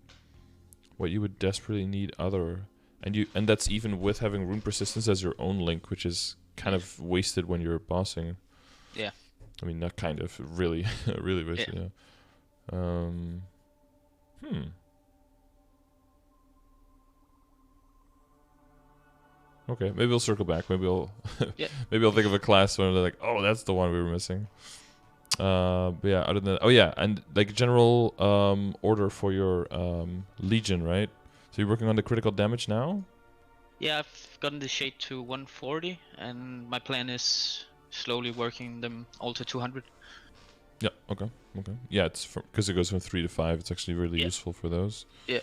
what you would desperately need other. And that's even with having Rune Persistence as your own link, which is kind of wasted when you're bossing. Yeah. I mean, not kind of, really, really wasted. Yeah. Okay, maybe we'll circle back. Maybe I'll maybe I'll think of a class where they're like, oh, that's the one we were missing. But yeah, other than that, oh yeah, and like general order for your Legion, right? So you're working on the critical damage now? Yeah, I've gotten the shade to 140, and my plan is slowly working them all to 200. Yeah. Okay. Yeah, it's because it goes from 3 to 5. It's actually really useful for those. Yeah.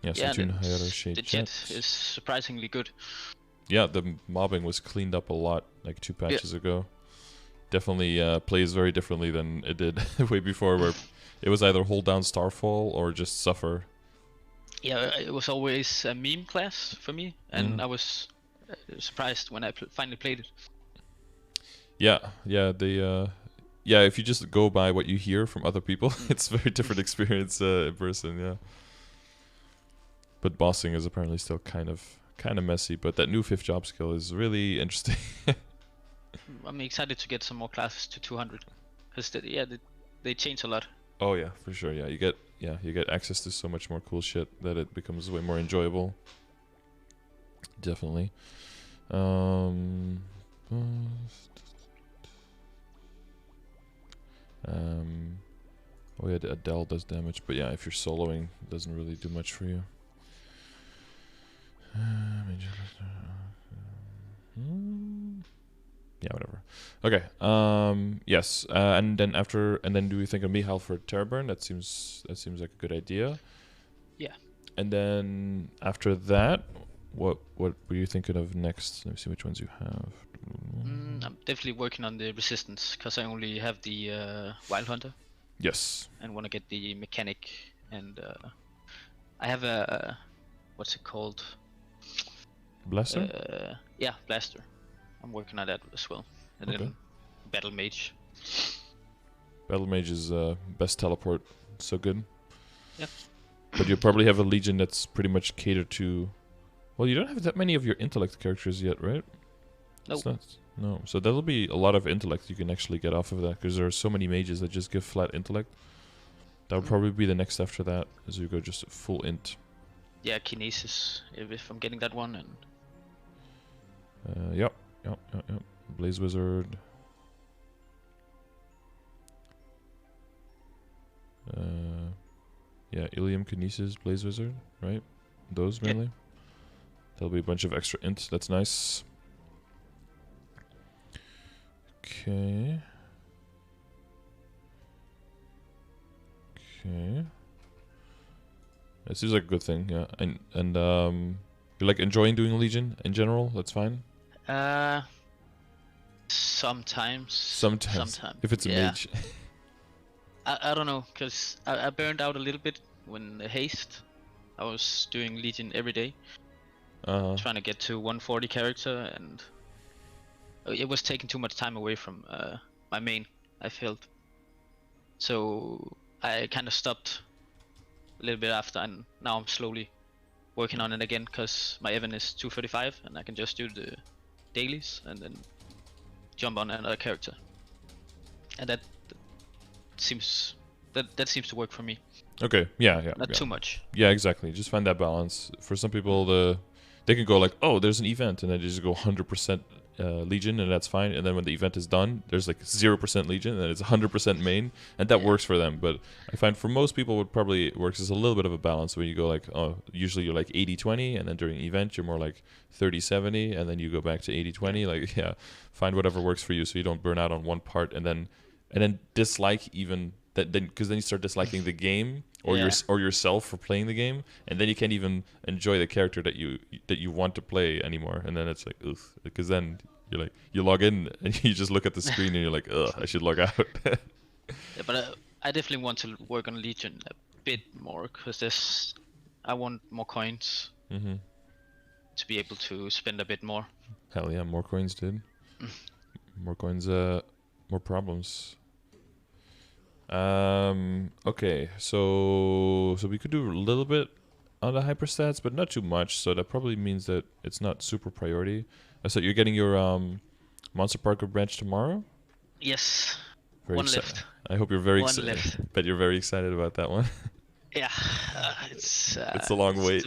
Yeah. So tune higher shade. The jet is surprisingly good. Yeah, the mobbing was cleaned up a lot like 2 patches ago. Definitely plays very differently than it did way before, where it was either hold down Starfall or just suffer. Yeah, it was always a meme class for me, and I was surprised when I finally played it. Yeah, if you just go by what you hear from other people, it's a very different experience in person, yeah. But bossing is apparently still kind of messy, but that new 5th job skill is really interesting. I'm excited to get some more classes to 200, because they change a lot. Oh yeah, for sure. Yeah, you get access to so much more cool shit that it becomes way more enjoyable. Definitely. Oh yeah, the Adele does damage, but yeah, if you're soloing, it doesn't really do much for you. Yeah, whatever. Okay. Yes. And then do we think of Mihail for Terrorburn? That seems like a good idea. Yeah. And then after that, what were you thinking of next? Let me see which ones you have. I'm definitely working on the resistance, because I only have the Wild Hunter. Yes. And want to get the mechanic, and I have a what's it called? Blaster. Yeah, Blaster. I'm working on that as well. And then Battle Mage. Battle Mage is best teleport. So good. Yep. But you probably have a Legion that's pretty much catered to. Well, you don't have that many of your intellect characters yet, right? Nope. No. So that'll be a lot of intellect you can actually get off of that, because there are so many mages that just give flat intellect. That would probably be the next after that, as you go just full int. Yeah, Kinesis, if I'm getting that one. And Yep. Blaze Wizard. Yeah, Ilium, Kinesis, Blaze Wizard, right? Those mainly. Yep. There'll be a bunch of extra int. That's nice. Okay. It seems like a good thing, yeah. And you like enjoying doing Legion in general? That's fine. Sometimes. If it's a mage. I don't know, because I burned out a little bit when haste. I was doing Legion every day. Trying to get to 140 character, and it was taking too much time away from my main, I felt. So I kind of stopped a little bit after, and now I'm slowly working on it again because my Evan is 235, and I can just do the dailies and then jump on another character, and that seems to work for me. Okay, yeah. Not too much. Yeah, exactly. Just find that balance. For some people, they can go like, oh, there's an event, and then they just go 100% Legion, and that's fine. And then when the event is done, there's like 0% Legion, and then it's 100% main, and that works for them. But I find for most people, what probably works is a little bit of a balance where you go like, oh, usually you're like 80-20, and then during event you're more like 30-70, and then you go back to 80-20. Like, yeah, find whatever works for you, so you don't burn out on one part, and then dislike even that, then because then you start disliking the game or yourself for playing the game, and then you can't even enjoy the character that you want to play anymore. And then it's like, ugh, because then you're like, you log in and you just look at the screen and you're like, ugh, I should log out. Yeah, but I definitely want to work on Legion a bit more because I want more coins to be able to spend a bit more. Hell yeah, more coins, dude. More coins, more problems. Okay, so we could do a little bit on the hyperstats, but not too much. So that probably means that it's not super priority. So you're getting your Monster Parkour branch tomorrow? Yes. Very one left. I hope you're very excited. Bet you're very excited about that one. Yeah, it's a long wait.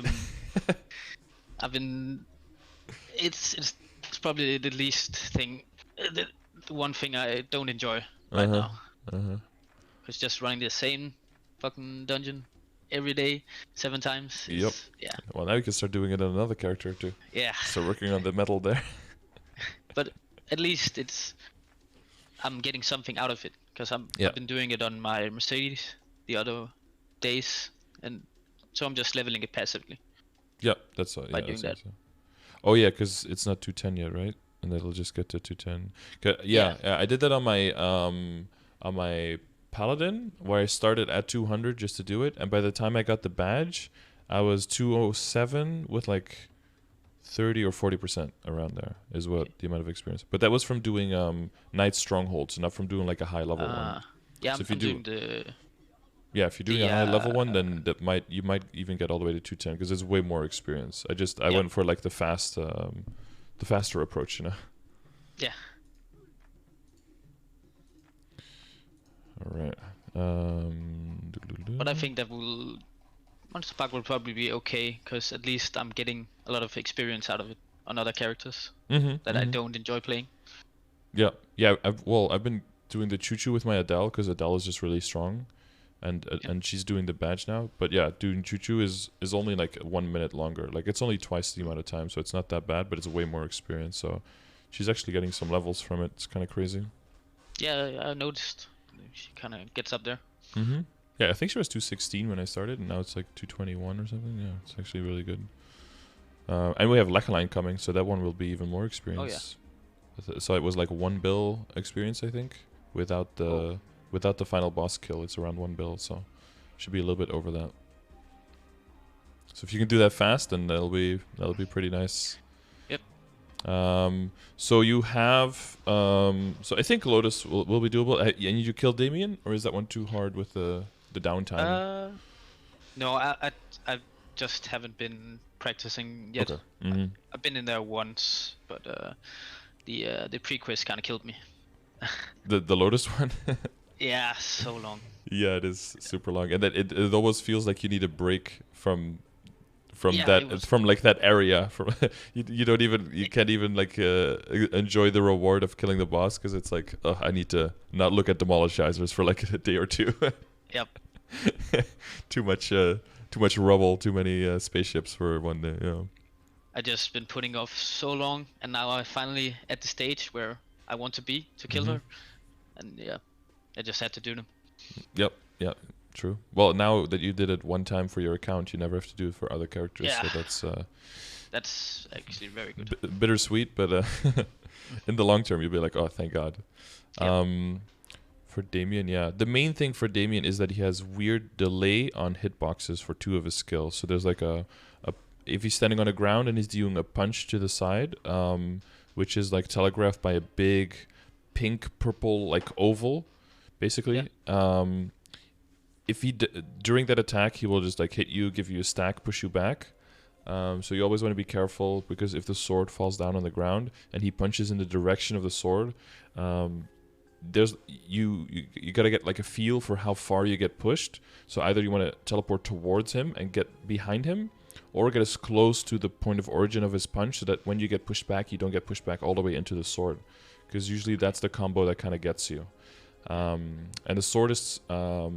It's probably the least thing, the one thing I don't enjoy right now. It's just running the same fucking dungeon every day, 7 times. Yep. Yeah. Well, now you can start doing it on another character too. Yeah. So working on the metal there. But at least I'm getting something out of it because I've been doing it on my Mercedes the other days, and so I'm just leveling it passively. Yeah, that's all. By doing that. So. Oh yeah, because it's not 210 yet, right? And that'll just get to 210. Yeah, I did that on my Paladin, where I started at 200 just to do it, and by the time I got the badge, I was 207 with like 30 or 40% around there is what the amount of experience. But that was from doing Knight Strongholds, not from doing like a high level one. Yeah, so if I'm doing the. Yeah, if you're doing a high level one, then you might even get all the way to 210 because it's way more experience. I went for like the faster approach, you know. Yeah. All right. But I think that Monster Park will probably be okay because at least I'm getting a lot of experience out of it on other characters that I don't enjoy playing. Yeah. I've been doing the Choo Choo with my Adele because Adele is just really strong, and she's doing the badge now. But yeah, doing Choo Choo is only like 1 minute longer. Like it's only twice the amount of time, so it's not that bad. But it's way more experience. So she's actually getting some levels from it. It's kind of crazy. Yeah, I noticed. She kind of gets up there. Yeah, I think she was 216 when I started, and now it's like 221 or something. Yeah, it's actually really good. And we have Lechaline coming, so that one will be even more experience. Oh yeah. So it was like 1 bill experience, I think, without the final boss kill. It's around 1 bill, so should be a little bit over that. So if you can do that fast, then that'll be pretty nice. So you have so I think Lotus will be doable. And you kill Damien, or is that one too hard with the downtime? No, I just haven't been practicing yet. Okay. I've been in there once, but the pre-quiz kind of killed me. the Lotus one. Yeah, so long. Yeah, it is super long, and that it almost feels like you need a break from that area. From you can't even like enjoy the reward of killing the boss because it's like, oh, I need to not look at demolishizers for like a day or two. Yep. Too much rubble, too many spaceships for one day. Yeah. I just been putting off so long, and now I'm finally at the stage where I want to be to kill her, and yeah, I just had to do them. Yep. Yeah. True. Well, now that you did it one time for your account, you never have to do it for other characters. Yeah. So that's actually very good. Bittersweet, but in the long term, you'll be like, oh, thank God. Yep. For Damien, yeah. The main thing for Damien is that he has weird delay on hitboxes for 2 of his skills. So there's like if he's standing on the ground and he's doing a punch to the side, which is like telegraphed by a big pink-purple like oval, basically. Yeah. if he during that attack, he will just like hit you, give you a stack, push you back. So you always want to be careful, because if the sword falls down on the ground and he punches in the direction of the sword, there's you gotta get like a feel for how far you get pushed. So either you want to teleport towards him and get behind him, or get as close to the point of origin of his punch so that when you get pushed back, you don't get pushed back all the way into the sword, because usually that's the combo that kind of gets you. And the sword is so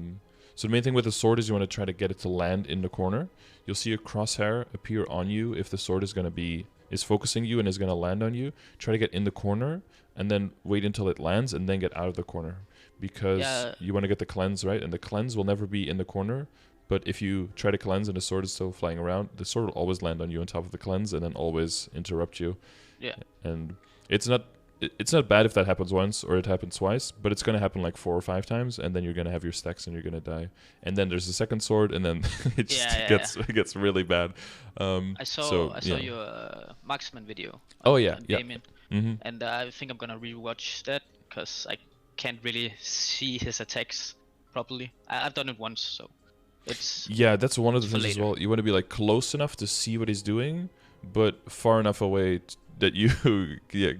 the main thing with the sword is you want to try to get it to land in the corner. You'll see a crosshair appear on you if the sword is focusing you and is going to land on you. Try to get in the corner and then wait until it lands and then get out of the corner, because you want to get the cleanse, right? And the cleanse will never be in the corner, but if you try to cleanse and the sword is still flying around, the sword will always land on you on top of the cleanse and then always interrupt you. Yeah. And it's not bad if that happens once or it happens twice, but it's going to happen like 4 or 5 times, and then you're going to have your stacks and you're going to die. And then there's the second sword, and then it gets really bad. I saw your marksman video. On Damien, and I think I'm gonna rewatch that, because I can't really see his attacks properly. I've done it once, so it's that's one of the things later as well. You want to be like close enough to see what he's doing, but far enough away that you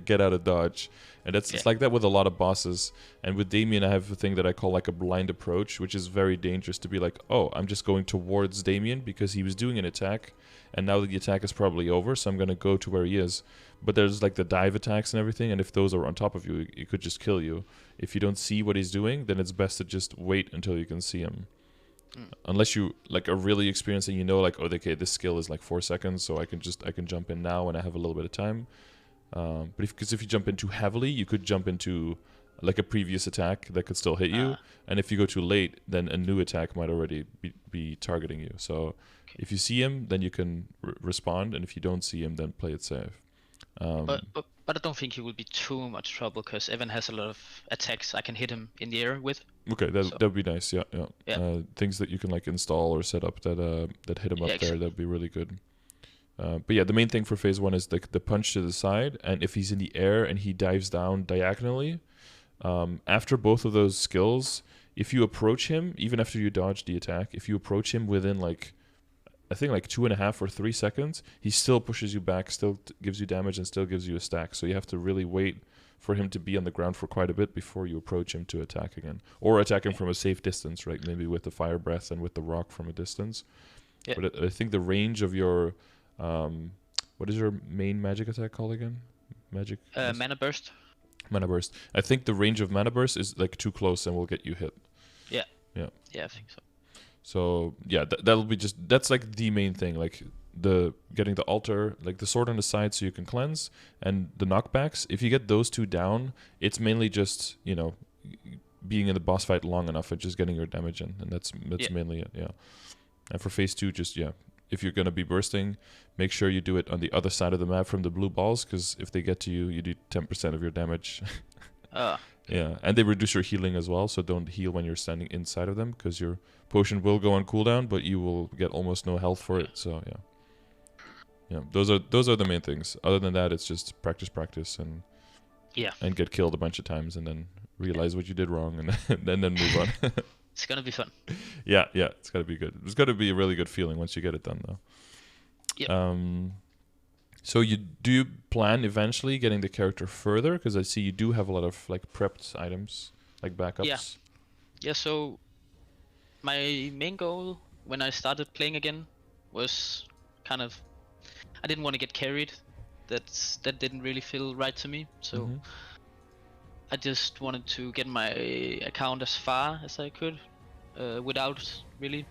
get out of dodge. And it's like that with a lot of bosses. And with Damien, I have a thing that I call like a blind approach, which is very dangerous, to be like, oh, I'm just going towards Damien because he was doing an attack, and now the attack is probably over, so I'm going to go to where he is. But there's like the dive attacks and everything, and if those are on top of you, it could just kill you. If you don't see what he's doing, then it's best to just wait until you can see him. Unless you like are really experienced and you know, like, oh, okay, this skill is like 4 seconds, so I can jump in now when I have a little bit of time. But because if you jump in too heavily, you could jump into like a previous attack that could still hit you, and if you go too late, then a new attack might already be targeting you. So if you see him, then you can respond, and if you don't see him, then play it safe. But I don't think he will be too much trouble, because Evan has a lot of attacks I can hit him in the air with. Okay, that would be nice. Yeah. Things that you can like install or set up that hit him up there. That'd be really good. But yeah, the main thing for phase 1 is the punch to the side, and if he's in the air and he dives down diagonally, after both of those skills, if you approach him, even after you dodge the attack, if you approach him within like, I think like 2.5 or 3 seconds, he still pushes you back, still gives you damage, and still gives you a stack. So you have to really wait for him to be on the ground for quite a bit before you approach him to attack again. Or attack him from a safe distance, right? Maybe with the fire breath and with the rock from a distance. Yeah. But I think the range of your... what is your main magic attack called again? Mana Burst. Mana Burst. I think the range of Mana Burst is like too close and will get you hit. Yeah, I think so. So yeah, that'll be that's like the main thing, like getting the altar, like the sword on the side so you can cleanse, and the knockbacks. If you get those 2 down, it's mainly just, you know, being in the boss fight long enough and just getting your damage in, and that's mainly it. Yeah. And for phase 2, just if you're gonna be bursting, make sure you do it on the other side of the map from the blue balls, because if they get to you, you do 10% of your damage. Yeah, and they reduce your healing as well, so don't heal when you're standing inside of them, because your potion will go on cooldown, but you will get almost no health for it. So yeah, those are the main things. Other than that, it's just practice, and get killed a bunch of times, and then realize what you did wrong, and then move on. It's gonna be fun. Yeah, it's gotta be good. It's gotta be a really good feeling once you get it done, though. Yep. So do you plan eventually getting the character further? Because I see you do have a lot of like prepped items, like backups. Yeah. So my main goal when I started playing again was kind of, I didn't want to get carried. That didn't really feel right to me. So I just wanted to get my account as far as I could, without really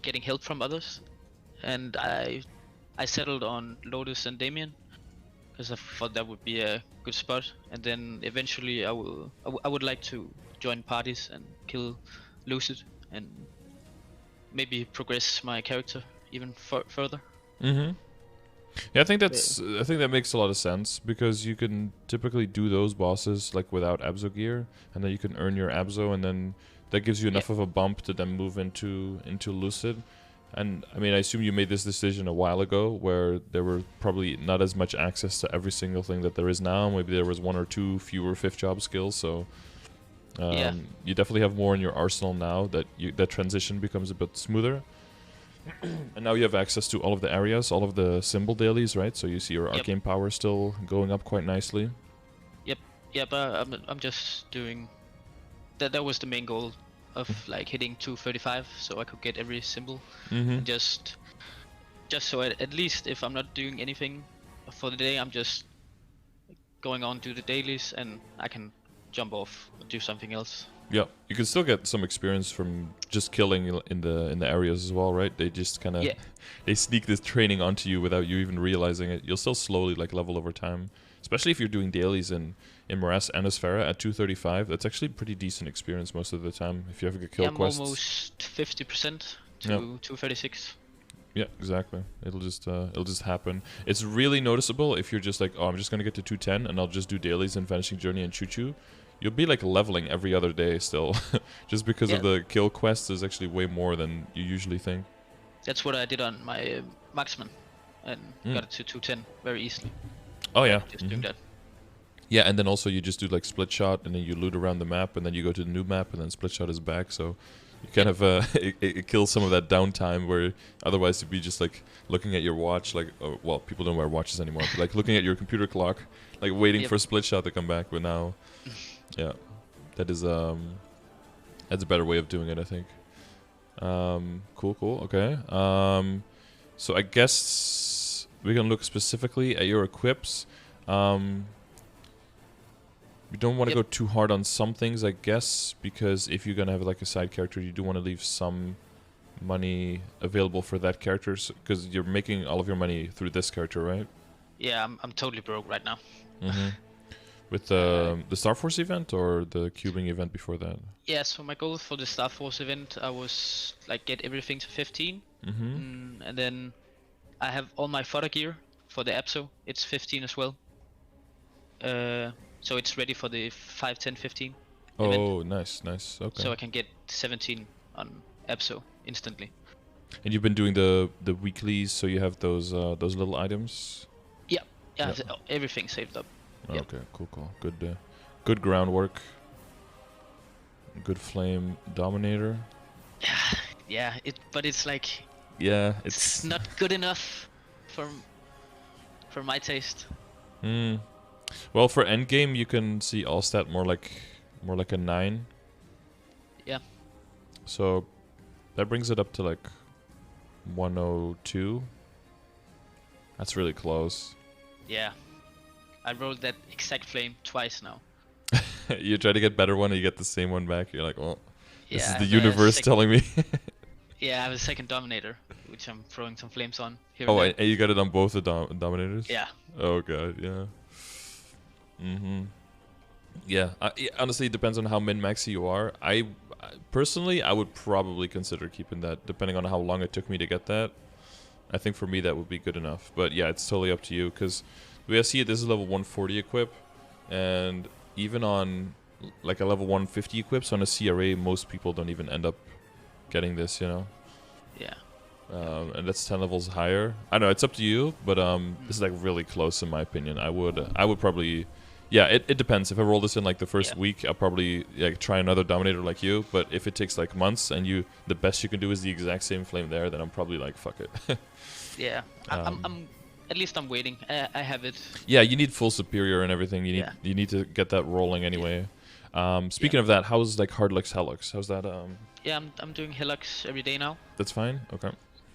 getting help from others. And I settled on Lotus and Damien because I thought that would be a good spot, and then eventually I would like to join parties and kill Lucid and maybe progress my character even further. Yeah, I think that makes a lot of sense, because you can typically do those bosses like without Abzo gear, and then you can earn your Abzo, and then that gives you enough of a bump to then move into Lucid. And I mean, I assume you made this decision a while ago, where there were probably not as much access to every single thing that there is now. Maybe there was 1 or 2 fewer 5th job skills. So Yeah. You definitely have more in your arsenal now that that transition becomes a bit smoother. And now you have access to all of the areas, all of the symbol dailies, right? So you see your arcane power still going up quite nicely. Yep. Yeah, but I'm just doing that was the main goal of like hitting 235, so I could get every symbol, and just so at least if I'm not doing anything for the day, I'm just going on to the dailies and I can jump off or do something else. Yeah, you can still get some experience from just killing in the areas as well, right? They just kind of they sneak this training onto you without you even realizing it. You'll still slowly like level over time, especially if you're doing dailies in Morass and Asphera at 235. That's actually pretty decent experience most of the time if you have a good kill quests. I'm almost 50% to 236. Yeah, exactly. It'll just happen. It's really noticeable if you're just like, oh, I'm just gonna get to 210 and I'll just do dailies and Vanishing Journey and Choo-Choo. You'll be like leveling every other day still, just because of the kill quests is actually way more than you usually think. That's what I did on my marksman, and got it to 210 very easily. Oh yeah, just doing that. Yeah, and then also you just do like split shot, and then you loot around the map, and then you go to the new map, and then split shot is back. So you kind of it kills some of that downtime where otherwise you'd be just like looking at your watch, like well, people don't wear watches anymore, but like looking at your computer clock, like waiting for split shot to come back. But now, yeah, that is that's a better way of doing it, I think. Cool, okay. So I guess we can look specifically at your equips. We don't want to go too hard on some things, I guess, because if you're gonna have like a side character, you do want to leave some money available for that character, because you're making all of your money through this character, right? Yeah, I'm totally broke right now. With the Star Force event or the cubing event before that? Yeah, so my goal for the Star Force event, I was like get everything to 15, and then I have all my fodder gear for the Abso. It's 15 as well. So it's ready for the 5, 10, 15 event. Nice. Okay. So I can get 17 on Abso instantly. And you've been doing the weeklies, so you have those little items. Yeah. Everything saved up. Okay, cool. Good groundwork. Good flame dominator. Yeah. But it's like. Yeah, it's not good enough for my taste. Well, for endgame, you can see all stat more like a 9. Yeah. So that brings it up to like 102. That's really close. Yeah. I rolled that exact flame twice now. You try to get better one and you get the same one back. You're like, well, this is the I have universe telling me. Yeah, I have a second Dominator, which I'm throwing some flames on here. Oh, and you got it on both the Dominators? Yeah. Oh god, yeah. Yeah, honestly, it depends on how min-maxy you are. Personally, I would probably consider keeping that, depending on how long it took me to get that. I think for me that would be good enough. But yeah, it's totally up to you, because the way I see it, this is level 140 equip, and even on like a level 150 equip, so on a CRA, most people don't even end up getting this, you know? Yeah. And that's 10 levels higher. I don't know, it's up to you, but this is like really close in my opinion. I would probably, yeah, it depends. If I roll this in like the first week, I'll probably like try another Dominator like you. But if it takes like months and the best you can do is the exact same flame there, then I'm probably like, fuck it. Yeah, I'm at least I'm waiting. I have it. Yeah, you need full superior and everything. You need to get that rolling anyway. Speaking of that, how's like Hardlux Helix? How's that? Yeah, I'm doing Helix every day now. That's fine. Okay.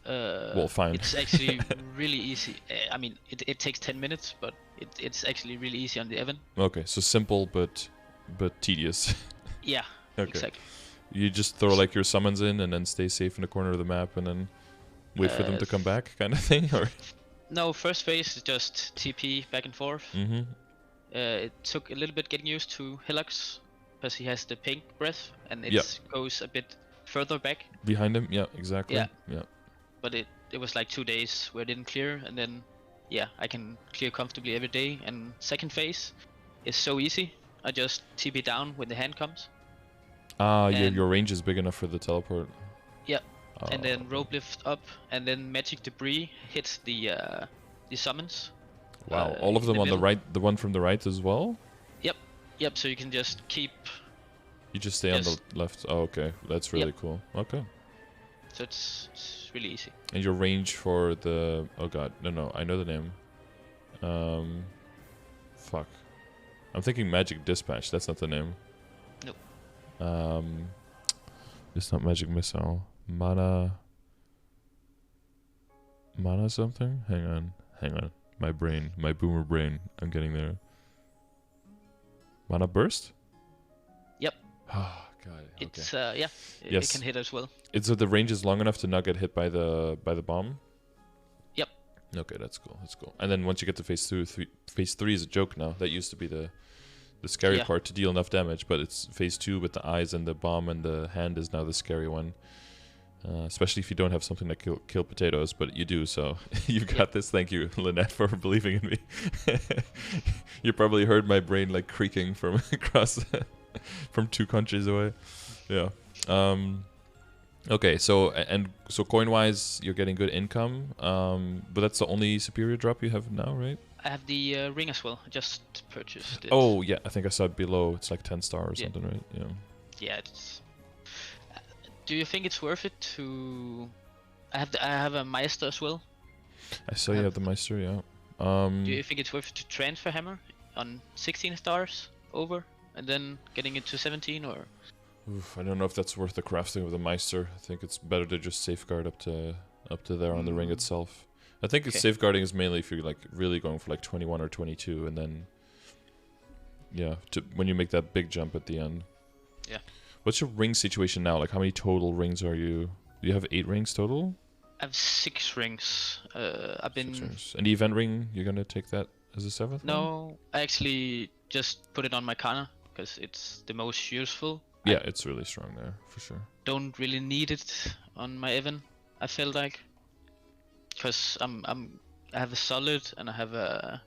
Well, fine. It's actually really easy. I mean, it takes 10 minutes, but it's actually really easy on the Evan. Okay, so simple but tedious. Yeah. Okay. Exactly. You just throw like your summons in and then stay safe in the corner of the map and then wait for them to come back, kind of thing, or? No, first phase is just TP back and forth. It took a little bit getting used to Helix, because he has the pink breath, and it goes a bit further back. Behind him, yeah, exactly. Yeah. But it was like 2 days where it didn't clear, and then I can clear comfortably every day. And second phase is so easy. I just TP down when the hand comes. Your range is big enough for the teleport. Yeah. And then rope lift up, and then magic debris hits the summons. Wow, all of them on the right, the one from the right as well? Yep, so you can just keep You just stay on the left. Oh, okay. That's really cool. Okay. So it's really easy. And your range for the... Oh god, no, I know the name. Fuck. I'm thinking Magic Dispatch, that's not the name. Nope. It's not Magic Missile. Mana something? Hang on. My brain, my boomer brain. I'm getting there. Mana Burst? Yep. Oh god. Okay. It's yes. It can hit as well. It's so the range is long enough to not get hit by the bomb? Yep. Okay, that's cool. And then once you get to phase 3 is a joke now. That used to be the scary part, to deal enough damage, but it's phase 2 with the eyes and the bomb and the hand is now the scary one. Especially if you don't have something that kill potatoes, but you do, so you've got this. Thank you, Lynette, for believing in me. You probably heard my brain like creaking from across from 2 countries away. Yeah. Okay, so coin-wise, you're getting good income, but that's the only superior drop you have now, right? I have the ring as well. I just purchased it. Oh yeah, I think I saw it below. It's like 10 star or something, right? Yeah. Yeah, it's... Do you think it's worth it to... I have a Meister as well. I saw you have the Meister, yeah. Do you think it's worth it to transfer hammer on 16 stars over and then getting it to 17, or... Oof, I don't know if that's worth the crafting of the Meister. I think it's better to just safeguard up to there on the ring itself. I think it's safeguarding is mainly if you're like really going for like 21 or 22, and then when you make that big jump at the end. Yeah. What's your ring situation now? Like, how many total rings are you? Do you have 8 rings total? I have 6 rings. I've been... 6 rings. And the event ring, you're gonna take that as a 7th? No, I actually just put it on my Kana because it's the most useful. Yeah, it's really strong there, for sure. Don't really need it on my Evan, I feel like. Because I have a solid and I have a...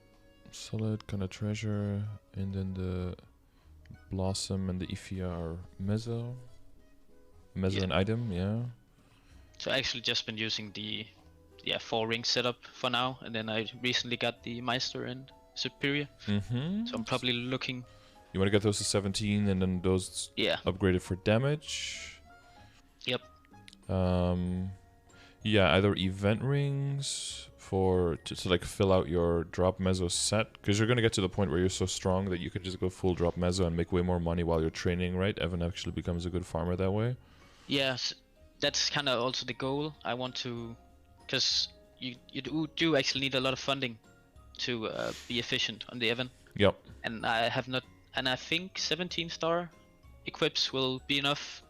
Solid, kind of treasure, and then the Blossom and the Ifia are Mezzo. An item, yeah. So I actually just been using the 4 ring setup for now, and then I recently got the Meister and Superior. So I'm probably looking... You want to get those to 17 and then those upgraded for damage? Yep. Yeah, either event rings to like fill out your drop mezzo set, because you're going to get to the point where you're so strong that you could just go full drop mezzo and make way more money while you're training, right? Evan actually becomes a good farmer that way. Yes, that's kind of also the goal. I want to, because you do actually need a lot of funding to be efficient on the Evan. Yep. And I have not, and I think 17 star equips will be enough.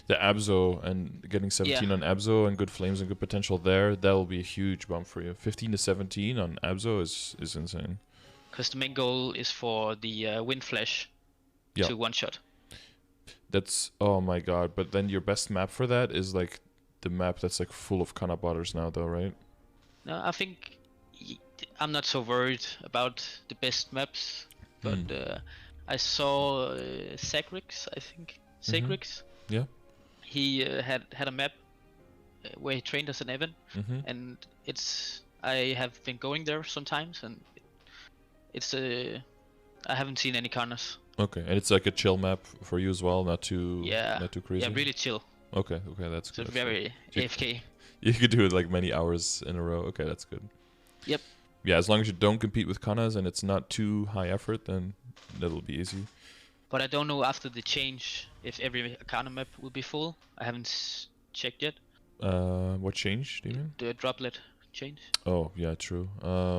The Abzo and getting 17 on Abzo and good flames and good potential there, that'll be a huge bump for you. 15 to 17 on Abzo is insane. Because the main goal is for the Wind Flash to one-shot. That's, oh my god, but then your best map for that is like the map that's like full of Kana botters now though, right? No, I think I'm not so worried about the best maps, but I saw Sagrix, I think. Sagrix. Yeah. He had a map where he trained as an Evan, and I have been going there sometimes, and I haven't seen any Kanas. Okay, and it's like a chill map for you as well, not too crazy. Yeah, really chill. Okay, that's good. So very AFK. You could do it like many hours in a row. Okay, that's good. Yep. Yeah, as long as you don't compete with Kanas and it's not too high effort, then that'll be easy. But I don't know after the change if every Kana map will be full. I haven't checked yet. What change do you mean? The droplet change. Oh, yeah, true.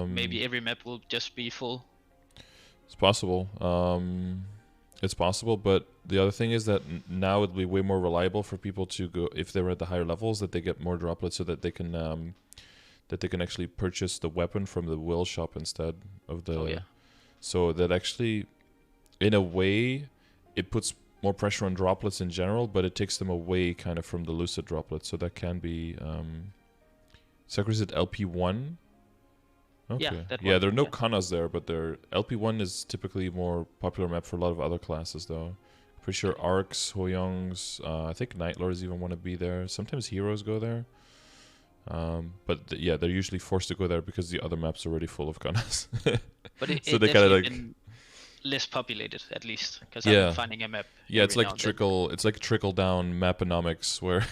Maybe every map will just be full. It's possible. It's possible, but the other thing is that now it'll be way more reliable for people to go, if they're at the higher levels, that they get more droplets so that they can actually purchase the weapon from the will shop instead of the... Oh, yeah. So that actually... In a way, it puts more pressure on droplets in general, but it takes them away kind of from the lucid droplets. So that can be... Sakura's at LP1? Okay. Yeah, there are no Kanas there, but LP1 is typically a more popular map for a lot of other classes, though. Pretty sure Arcs, Hoyongs, I think Night Lords even want to be there. Sometimes Heroes go there. But they're usually forced to go there because the other map's are already full of Kanas. But so they kind of like... less populated at least, because Yeah. I'm finding a map. Yeah, it's every like now and then. it's like trickle down maponomics where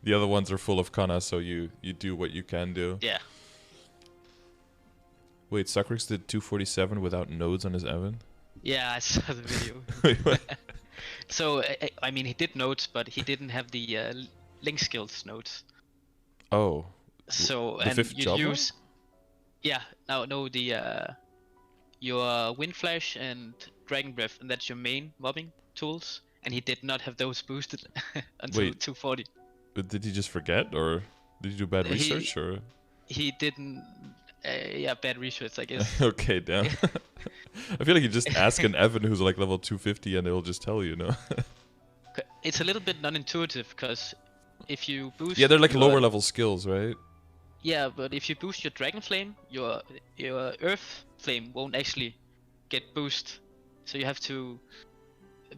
the other ones are full of kana, so you do what you can do. Yeah. Wait, Sakrix did 247 without nodes on his Evan? Yeah, I saw the video. Wait, what? So I mean, he did nodes, but he didn't have the link skills nodes. Oh. So The and fifth you job use, yeah, no the your Wind Flash and Dragon Breath, and that's your main mobbing tools, and he did not have those boosted until Wait. 240. But did he just forget, or did he do bad research, or? He didn't. Yeah, bad research, I guess. Okay, damn. I feel like you just ask an Evan who's like level 250 and they'll just tell you, no? It's a little bit non-intuitive, because if you boost... Yeah, they're like your, lower level skills, right? Yeah, but if you boost your Dragon Flame, your Earth Flame won't actually get boost. So you have to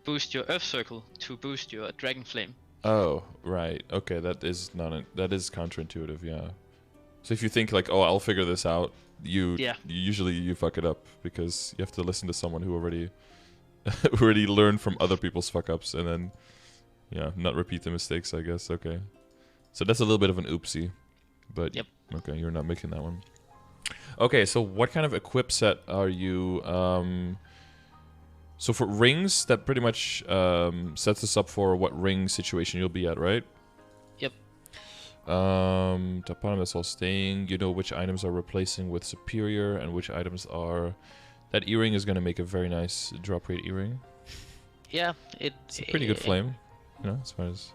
boost your Earth Circle to boost your Dragon Flame. Oh, right. Okay, that is counterintuitive, yeah. So if you think like, oh, I'll figure this out, you usually fuck it up, because you have to listen to someone who already learned from other people's fuck ups, and then not repeat the mistakes, I guess. Okay. So that's a little bit of an oopsie. But okay, you're not making that one. Okay, so what kind of equip set are you so for rings, that pretty much sets us up for what ring situation you'll be at, right? Yep. Tapanum, that's all staying. You know which items are replacing with superior and which items are... That earring is going to make a very nice drop rate earring. Yeah, it's a pretty good flame, as far as...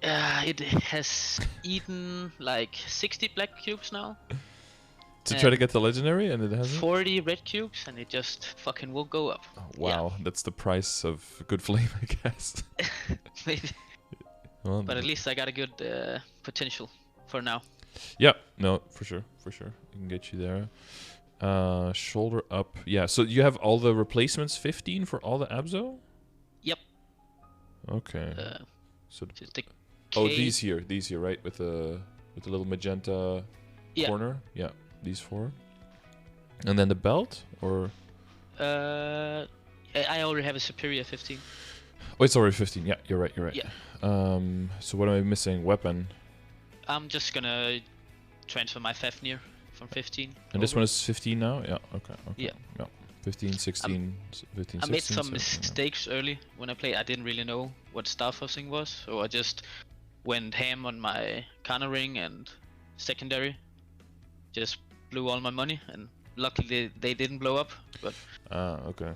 it has eaten like 60 black cubes now. To try to get the legendary, and it hasn't? 40 red cubes, and it just fucking won't go up. Oh, wow, that's the price of good flame, I guess. Maybe. Well, but at least I got a good potential for now. Yeah, no, for sure. We can get you there. Shoulder up. Yeah, so you have all the replacements, 15 for all the Abzo? Yep. Okay. So oh, these here, right, with the little magenta corner. Yeah, these 4. And then the belt, or? I already have a superior 15. Oh, it's already 15. Yeah, you're right. Yeah. So what am I missing? Weapon. I'm just gonna transfer my Fafnir from 15. And this one is 15 now? Yeah, okay. Yeah. 15, 16, 15, 16. I made some mistakes early when I played. I didn't really know what star fuzzing was, so I just went ham on my Kana ring and secondary. Just blew all my money, and luckily they didn't blow up. But okay.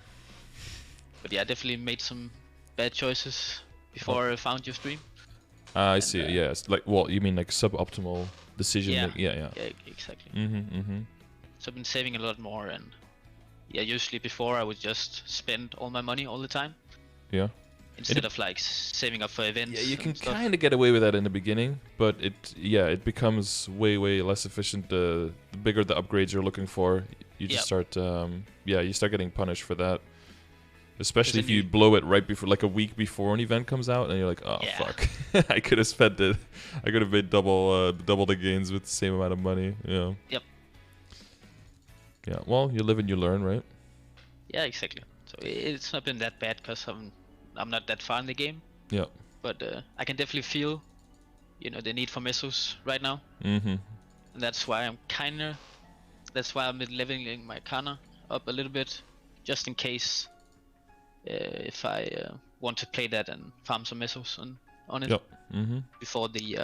But yeah, I definitely made some bad choices before I found your stream. I see. Yes, like, well, you mean like suboptimal decision? Yeah, exactly. So I've been saving a lot more, and usually before I would just spend all my money all the time. Yeah. Instead of like saving up for events. Yeah, you can kind of get away with that in the beginning, but it becomes way less efficient the bigger the upgrades you're looking for. You just start you start getting punished for that. Especially if you blow it right before, like a week before an event comes out, and you're like, oh fuck, I could have spent it. I could have made double the gains with the same amount of money. Yeah. Yep. Yeah. Well, you live and you learn, right? Yeah, exactly. So it's not been that bad, because I'm not that far in the game. Yeah. But I can definitely feel, the need for missiles right now. Mm-hmm. And that's why I'm been leveling my Kana up a little bit, just in case. If I want to play that and farm some missiles on it before the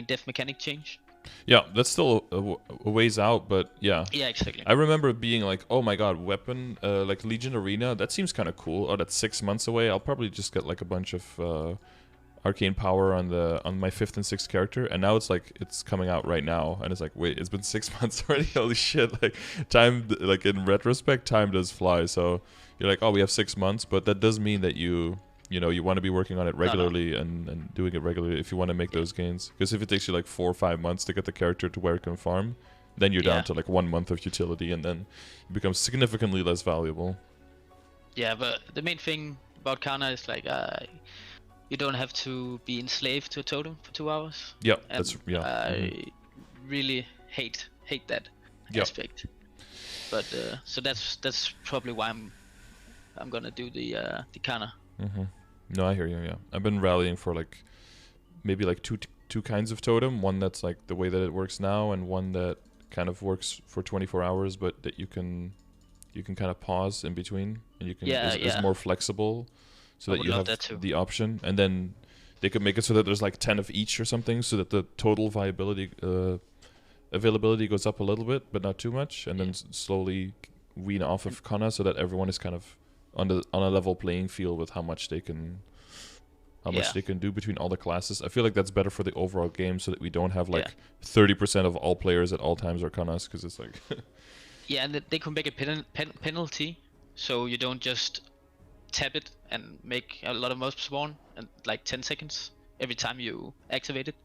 death mechanic change. Yeah, that's still a ways out, but yeah. Yeah, exactly. I remember being like, oh my god, weapon, like Legion Arena, that seems kind of cool. Oh, that's 6 months away. I'll probably just get like a bunch of arcane power on my 5th and 6th character, and now it's coming out right now, and it's like, wait, it's been 6 months already. Holy shit! Like time, like in retrospect, time does fly. So you're like, oh, we have 6 months, but that does mean that you want to be working on it regularly and doing it regularly if you want to make those gains. Because if it takes you like 4 or 5 months to get the character to where it can farm, then you're down to like 1 month of utility, and then it becomes significantly less valuable. Yeah, but the main thing about Kana is like you don't have to be enslaved to a totem for 2 hours. Yeah, I really hate that aspect. But so that's probably why I'm gonna do the Kana. No, I hear you. Yeah, I've been rallying for like maybe like two kinds of totem. One that's like the way that it works now, and one that kind of works for 24 hours, but that you can kind of pause in between, and you can is more flexible, so that you have the option. And then they could make it so that there's like 10 of each or something, so that the total availability goes up a little bit, but not too much, and then slowly wean off of Kana, so that everyone is kind of on a level playing field with how much they can do between all the classes. I feel like that's better for the overall game, so that we don't have like 30% of all players at all times are Kanas, because it's like yeah, and they can make a penalty, so you don't just tap it and make a lot of mobs spawn in like 10 seconds every time you activate it.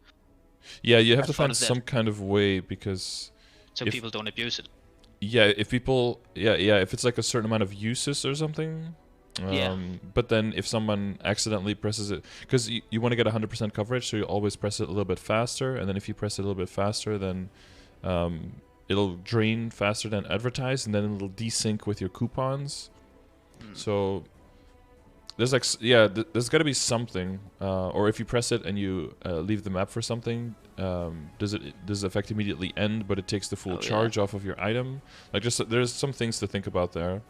Yeah, you have to find some kind of way, because so people don't abuse it. Yeah, if people if it's like a certain amount of uses or something. But then if someone accidentally presses it, because you want to get 100% coverage, so you always press it a little bit faster, and then if you press it a little bit faster, then it'll drain faster than advertised, and then it'll desync with your coupons. So there's like there's got to be something, or if you press it and you leave the map for something, does it effect immediately end, but it takes the full charge off of your item? Like, just there's some things to think about there.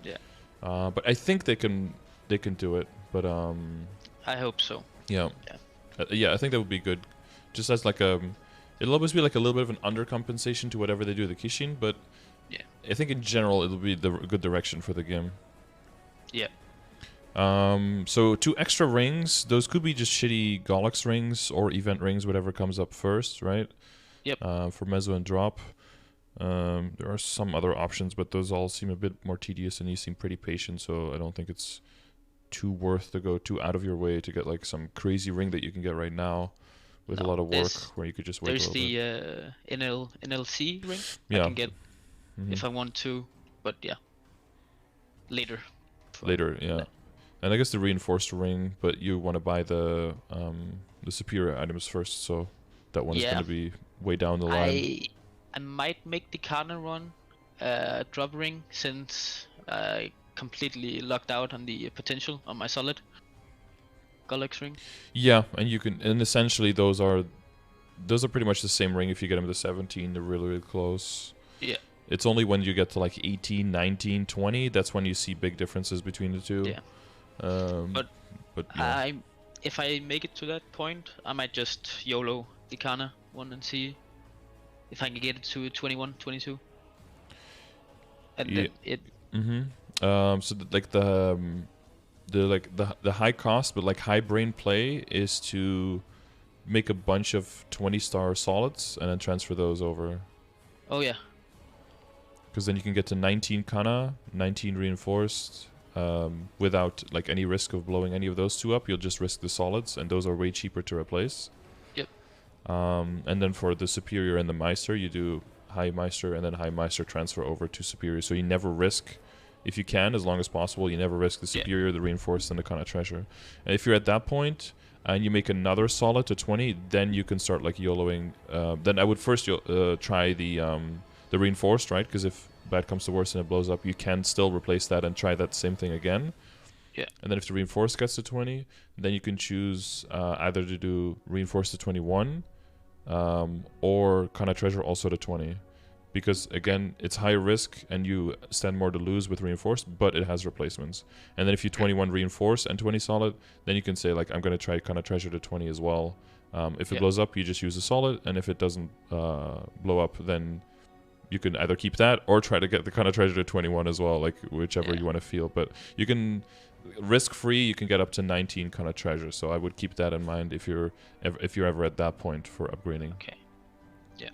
Yeah. But I think they can do it. But I hope so. Yeah. I think that would be good. Just as like it'll always be like a little bit of an undercompensation to whatever they do with the Kishin, but I think in general it'll be the good direction for the game. Yeah. So 2 extra rings. Those could be just shitty Golex rings or event rings, whatever comes up first, right? Yep. For Meso and Drop. There are some other options, but those all seem a bit more tedious, and you seem pretty patient, so I don't think it's too worth to go too out of your way to get like some crazy ring that you can get right now with a lot of work, where you could just wait a little bit. There's the NLC ring I can get if I want to, but later. Yeah. And I guess the reinforced ring, but you want to buy the superior items first, so that one is going to be way down the line. I might make the Kana run drop ring, since I completely locked out on the potential on my solid Golex ring. Yeah, and you can, and essentially those are pretty much the same ring if you get them to 17. They're really, really close. Yeah. It's only when you get to like 18, 19, 20 that's when you see big differences between the two. Yeah. But if I make it to that point, I might just YOLO the Kana one and see if I can get it to 21, 22. And then it. So the high cost but like high brain play is to make a bunch of 20-star solids and then transfer those over. Oh yeah. Because then you can get to 19 Kana, 19 reinforced, without like any risk of blowing any of those 2 up. You'll just risk the solids, and those are way cheaper to replace. Yep. And then for the superior and the Meister, you do high Meister and then high Meister transfer over to superior. So you never risk, if you can, as long as possible, you never risk the superior, the reinforced, and the Kana treasure. And if you're at that point and you make another solid to 20, then you can start like YOLOing. Then I would first try the reinforced, right? Because if bad comes to worse and it blows up, you can still replace that and try that same thing again. Yeah. And then if the reinforced gets to 20, then you can choose either to do reinforced to 21 or Kana treasure also to 20. Because again, it's higher risk and you stand more to lose with reinforced, but it has replacements. And then if you 21 reinforced and 20 solid, then you can say like, I'm going to try Kana treasure to 20 as well. If it blows up, you just use a solid, and if it doesn't blow up, then you can either keep that or try to get the Kana treasure to 21 as well, like whichever you want to feel. But you can risk-free, you can get up to 19 Kana treasure. So I would keep that in mind if you're ever at that point for upgrading. Okay. Yeah.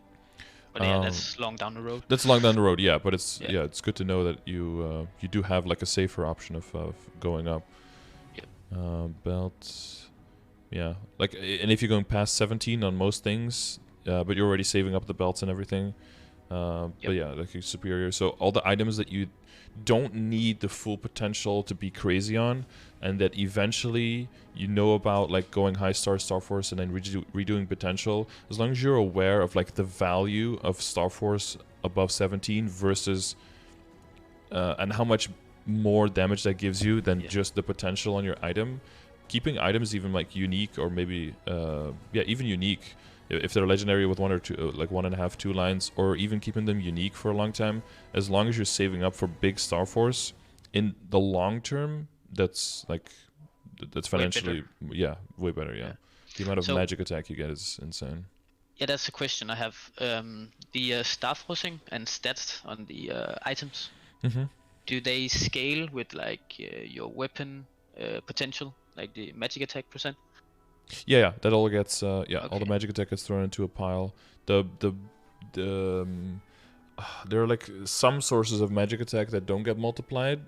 But yeah, that's long down the road. That's long down the road, yeah. But it's it's good to know that you do have like a safer option of going up. Yep. Belts. Yeah. Like, and if you're going past 17 on most things, but you're already saving up the belts and everything. But yeah, like superior. So all the items that you don't need the full potential to be crazy on, and that eventually you know about, like going high star Star Force and then redoing potential, as long as you're aware of like the value of Star Force above 17 versus and how much more damage that gives you than just the potential on your item. Keeping items even like unique, or maybe even unique, if they're legendary with 1 or 2, like 1.5, 2 lines, or even keeping them unique for a long time, as long as you're saving up for big Star Force, in the long term, that's financially way better. Yeah. The amount of magic attack you get is insane. Yeah, that's the question I have. The Star Forcing and stats on the items, do they scale with like your weapon potential, like the magic attack percent? Yeah, that all gets all the magic attack gets thrown into a pile. There are like some sources of magic attack that don't get multiplied,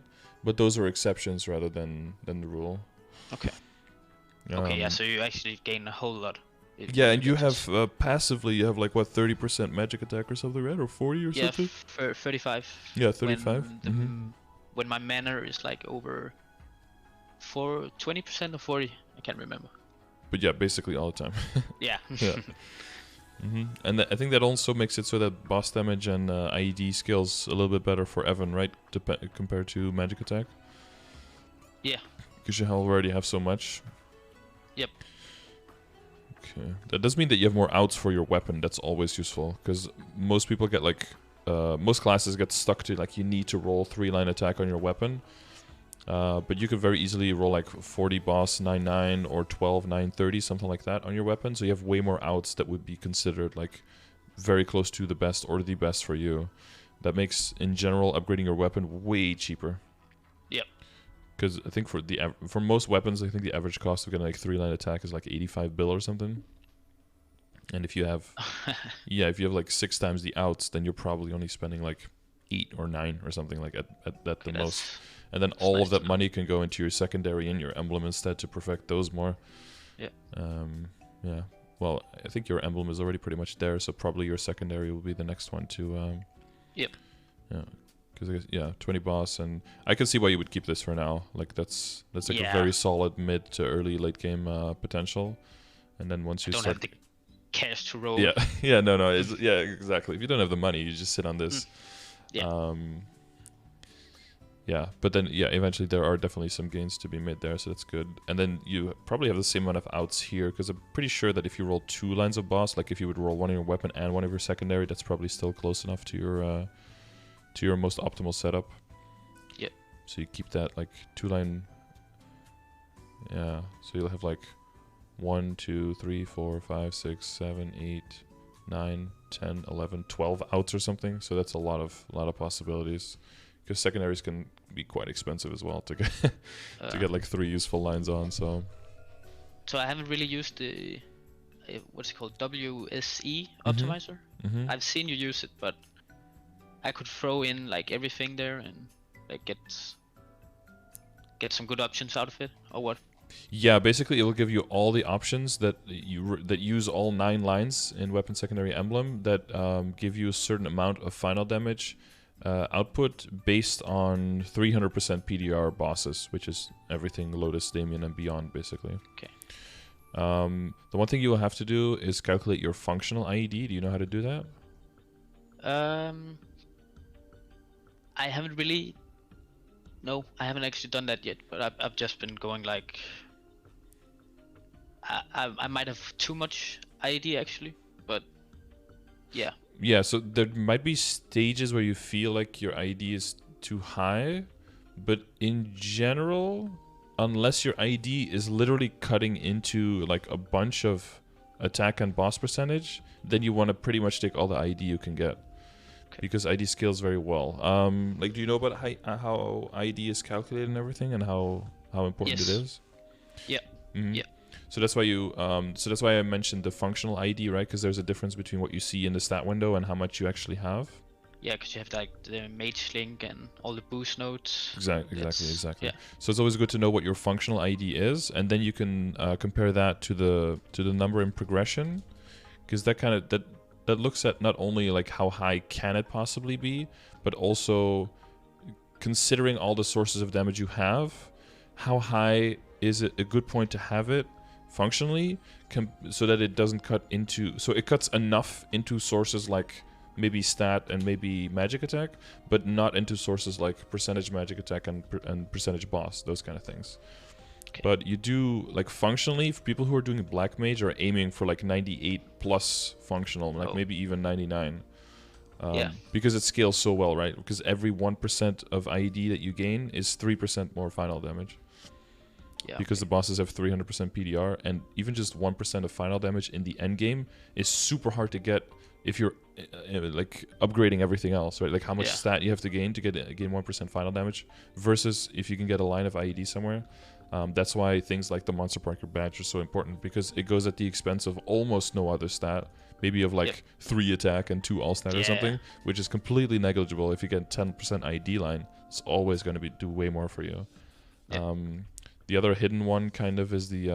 but those are exceptions rather than the rule. Okay. So you actually gain a whole lot. Yeah, and you have passively, you have like what, 30% magic attack or something, right? Or 40 or something? Yeah, 35. Yeah, 35. When my mana is like over 20% or 40, I can't remember. But yeah, basically all the time. Yeah. And I think that also makes it so that boss damage and IED skills a little bit better for Evan, right? Compared to magic attack. Yeah. Because you already have so much. Yep. Okay. That does mean that you have more outs for your weapon. That's always useful, because most people get like most classes get stuck to like you need to roll 3-line attack on your weapon. But you could very easily roll like 40 boss 9-9 or 12 9-30, something like that on your weapon. So you have way more outs that would be considered like very close to the best or the best for you. That makes, in general, upgrading your weapon way cheaper. Yep. Because I think for most weapons, I think the average cost of getting like 3-line attack is like 85 bill or something. And if you have, if you have like 6 times the outs, then you're probably only spending like 8 or 9 or something like at the most. And then all of that money can go into your secondary and your emblem instead to perfect those more. Yeah. Well, I think your emblem is already pretty much there, so probably your secondary will be the next one to. Yep. Yeah. Because 20 boss, and I can see why you would keep this for now. Like that's like a very solid mid to early late game potential, and then once you don't have the cash to roll. Yeah. No. Exactly. If you don't have the money, you just sit on this. But then eventually there are definitely some gains to be made there, so that's good. And then you probably have the same amount of outs here, because I'm pretty sure that if you roll 2 lines of boss, like if you would roll one of your weapon and one of your secondary, that's probably still close enough to your most optimal setup. Yep. So you keep that like 2-line. Yeah. So you'll have like 1, 2, 3, 4, 5, 6, 7, 8, 9, 10, 11, 12 outs or something. So that's a lot of possibilities. Because secondaries can be quite expensive as well to get to get like 3 useful lines on. So I haven't really used the what's it called, WSE optimizer. I've seen you use it, but I could throw in like everything there and like get some good options out of it, or what? Yeah, basically it will give you all the options that use all 9 lines in weapon secondary emblem that give you a certain amount of final damage output based on 300% PDR bosses, which is everything Lotus, Damien, and beyond, basically. Okay. The one thing you will have to do is calculate your functional IED. Do you know how to do that? I haven't really. No, I haven't actually done that yet. But I've just been going like. I might have too much IED actually, but yeah. Yeah, so there might be stages where you feel like your IED is too high, but in general, unless your IED is literally cutting into like a bunch of attack and boss percentage, then you want to pretty much take all the IED you can get. Okay. Because IED scales very well. Like, do you know about how IED is calculated and everything, and how important it is? Yeah. Yeah. So that's why that's why I mentioned the functional IED, right? Because there's a difference between what you see in the stat window and how much you actually have. Yeah, because you have like the mage link and all the boost nodes. Exactly. Yeah. So it's always good to know what your functional IED is, and then you can compare that to the number in progression, because that looks at not only like how high can it possibly be, but also considering all the sources of damage you have, how high is it a good point to have it functionally, so that it doesn't cut into, so it cuts enough into sources like maybe stat and maybe magic attack, but not into sources like percentage magic attack and percentage boss, those kind of things. Okay. But you do, like, functionally, for people who are doing black mage are aiming for like 98 plus functional, like maybe even 99. Because it scales so well, right? Because every 1% of IED that you gain is 3% more final damage. Yeah, because the bosses have 300% PDR, and even just 1% of final damage in the end game is super hard to get if you're like upgrading everything else, right? Like how much stat you have to gain to gain 1% final damage versus if you can get a line of IED somewhere. That's why things like the Monster Parker badge are so important, because it goes at the expense of almost no other stat. Maybe of like 3 attack and 2 all stat or something, which is completely negligible. If you get 10% ID line, it's always going to do way more for you. The other hidden one kind of is the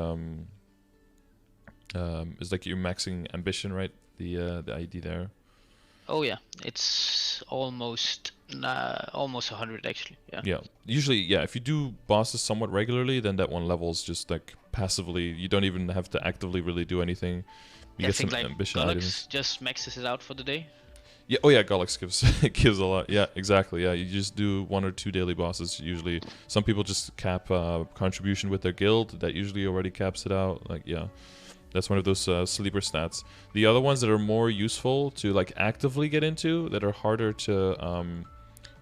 is like you're maxing ambition, right? The ID there. Oh yeah, it's almost 100 actually. Yeah. Usually, if you do bosses somewhat regularly, then that one levels just like passively. You don't even have to actively really do anything. You get some like ambition Galax items. Just maxes it out for the day. Yeah. Oh yeah, Galax gives a lot. Yeah, exactly. Yeah, you just do 1 or 2 daily bosses usually. Some people just cap contribution with their guild. That usually already caps it out. Like that's one of those sleeper stats. The other ones that are more useful to like actively get into, that are harder to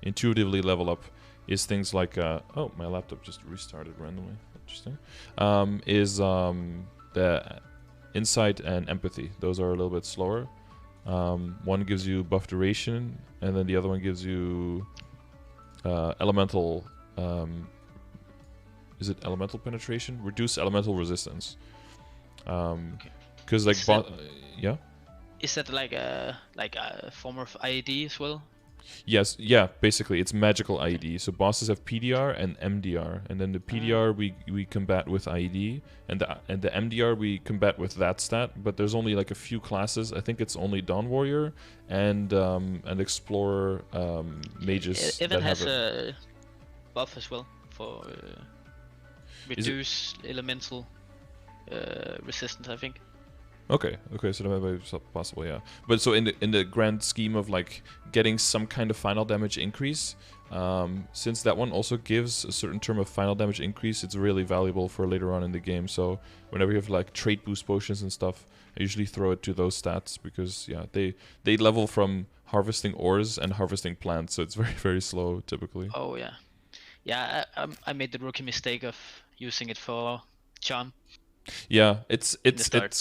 intuitively level up, is things like oh, my laptop just restarted randomly. Interesting. Is the insight and empathy. Those are a little bit slower. One gives you buff duration, and then the other one gives you elemental. Is it elemental penetration? Reduce elemental resistance. Because like yeah. Is that like a form of IED as well? Yes, yeah, basically it's magical IED. So bosses have PDR and MDR, and then the PDR we combat with IED, and the MDR we combat with that stat. But there's only like a few classes. I think it's only Dawn Warrior and Explorer mages. Evan has a buff as well for reduce elemental resistance, I think. Okay, so that might be possible, yeah. But so in the grand scheme of like getting some kind of final damage increase, since that one also gives a certain term of final damage increase, it's really valuable for later on in the game. So whenever you have like trait boost potions and stuff, I usually throw it to those stats, because they level from harvesting ores and harvesting plants, so it's very, very slow typically. Oh yeah, I made the rookie mistake of using it for charm. Yeah, it's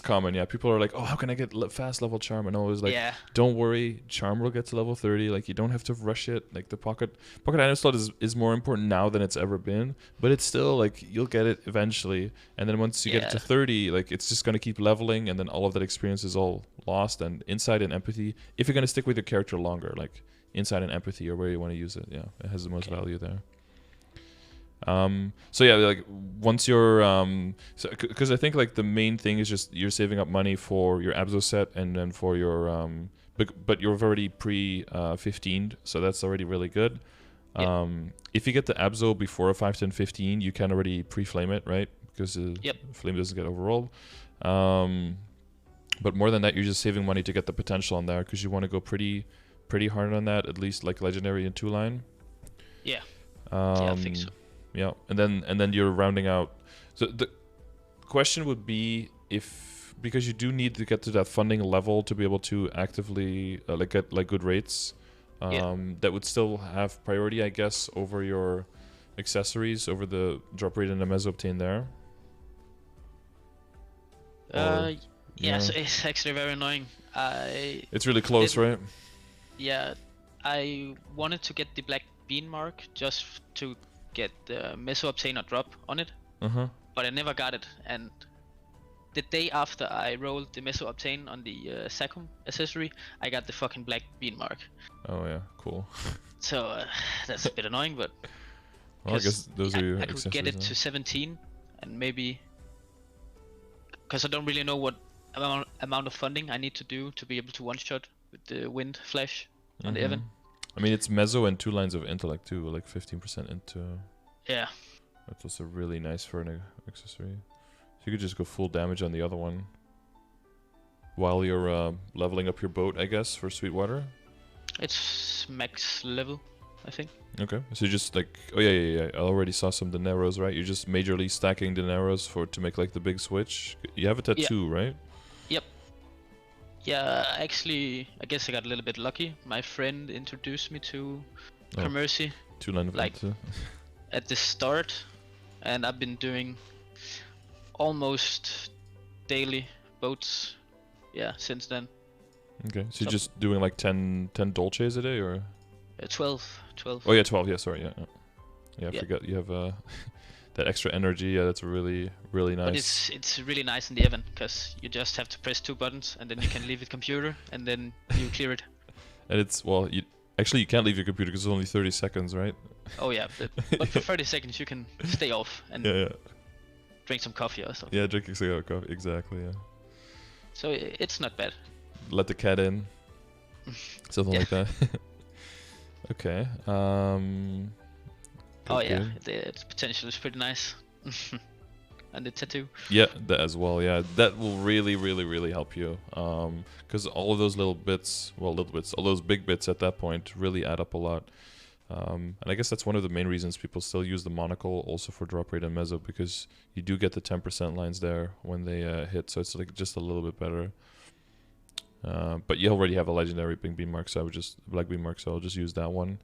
common. Yeah, people are like, oh, how can I get fast level charm? And I was like, don't worry, charm will get to level 30. Like, you don't have to rush it. Like, the pocket item slot is more important now than it's ever been, but it's still like you'll get it eventually. And then once you get it to 30, like it's just gonna keep leveling, and then all of that experience is all lost. And insight and empathy, if you're gonna stick with your character longer, like insight and empathy are where you want to use it. Yeah, it has the most value there. So yeah, like once you're because I think like the main thing is just you're saving up money for your Abzo set, and then for your but you're already pre 15'd, so that's already really good. If you get the Abzo before a 5, 10, 15, you can already pre-flame it, right? Because flame doesn't get overrolled. But more than that, you're just saving money to get the potential on there, because you want to go pretty hard on that, at least like legendary and 2-line. Yeah, I think so. Yeah, and then you're rounding out. So the question would be, if, because you do need to get to that funding level to be able to actively get like good rates, that would still have priority, I guess, over your accessories, over the drop rate and the meso obtain there. Yeah, so it's actually very annoying. It's really close, right? Yeah, I wanted to get the black bean mark just to get the meso obtain or drop on it, but I never got it. And the day after I rolled the meso obtain on the Sacrum accessory, I got the fucking black bean mark. Oh yeah, cool. So that's a bit annoying, but well, I guess those are your I could get it to 17, and maybe because I don't really know what amount of funding I need to do to be able to one-shot with the wind flash on the Evan. I mean, it's meso and 2 lines of intellect too, like 15% into. Yeah. That's also really nice for an accessory. So you could just go full damage on the other one while you're leveling up your boat, I guess, for Sweetwater. It's max level, I think. Okay, so you just like, oh yeah. I already saw some dineros, right? You're just majorly stacking dineros to make like the big switch. You have a tattoo, right? Yep. Yeah, actually, I guess I got a little bit lucky. My friend introduced me to Commercy. 2-line of like at the start, and I've been doing almost daily boats, since then. Okay, so you're just doing like 10 dolces a day, or 12. Oh yeah, 12. Yeah, sorry. Yeah. I forgot you have that extra energy. Yeah, that's really nice. But it's really nice in the event because you just have to press 2 buttons and then you can leave the computer and then you clear it. And it's you can't leave your computer because it's only 30 seconds, right? Oh yeah, but for 30 seconds you can stay off and drink some coffee or something. Yeah, drinking some coffee, exactly. Yeah. So it's not bad. Let the cat in. Something like that. Okay. Oh yeah, its potential is pretty nice. And the tattoo. Yeah, that as well. Yeah, that will really help you. Because all of those all those big bits at that point really add up a lot. And I guess that's one of the main reasons people still use the monocle also for drop rate and meso, because you do get the 10% lines there when they hit, so it's like just a little bit better. But you already have a legendary pink beam mark, so black beam mark, so I'll just use that one.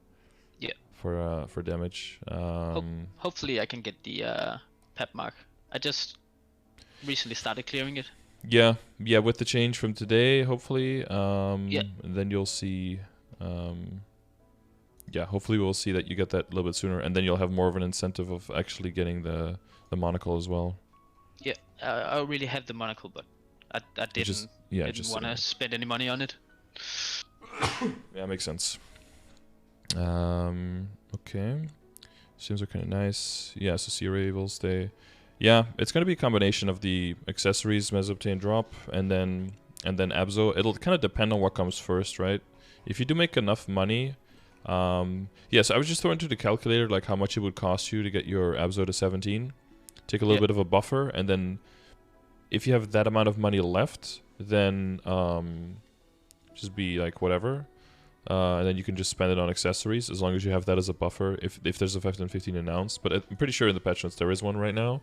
Yeah. For damage. Hopefully I can get the pep mark. I just recently started clearing it. Yeah, with the change from today, hopefully. And then you'll see. Hopefully we'll see that you get that a little bit sooner, and then you'll have more of an incentive of actually getting the monocle as well. Yeah, I really had the monocle, but I didn't want to spend any money on it. Yeah, makes sense. Okay. Seems are kind of nice. Yeah, so C-Ray will stay. Yeah, it's going to be a combination of the accessories, Mesoptane drop, and then Abzo. It'll kind of depend on what comes first, right? If you do make enough money... so I was just throwing to the calculator like how much it would cost you to get your Abzo to 17. Take a little bit of a buffer, and then if you have that amount of money left, then just be like whatever. And then you can just spend it on accessories as long as you have that as a buffer if there's a 15 announced. But I'm pretty sure in the patch notes there is one right now.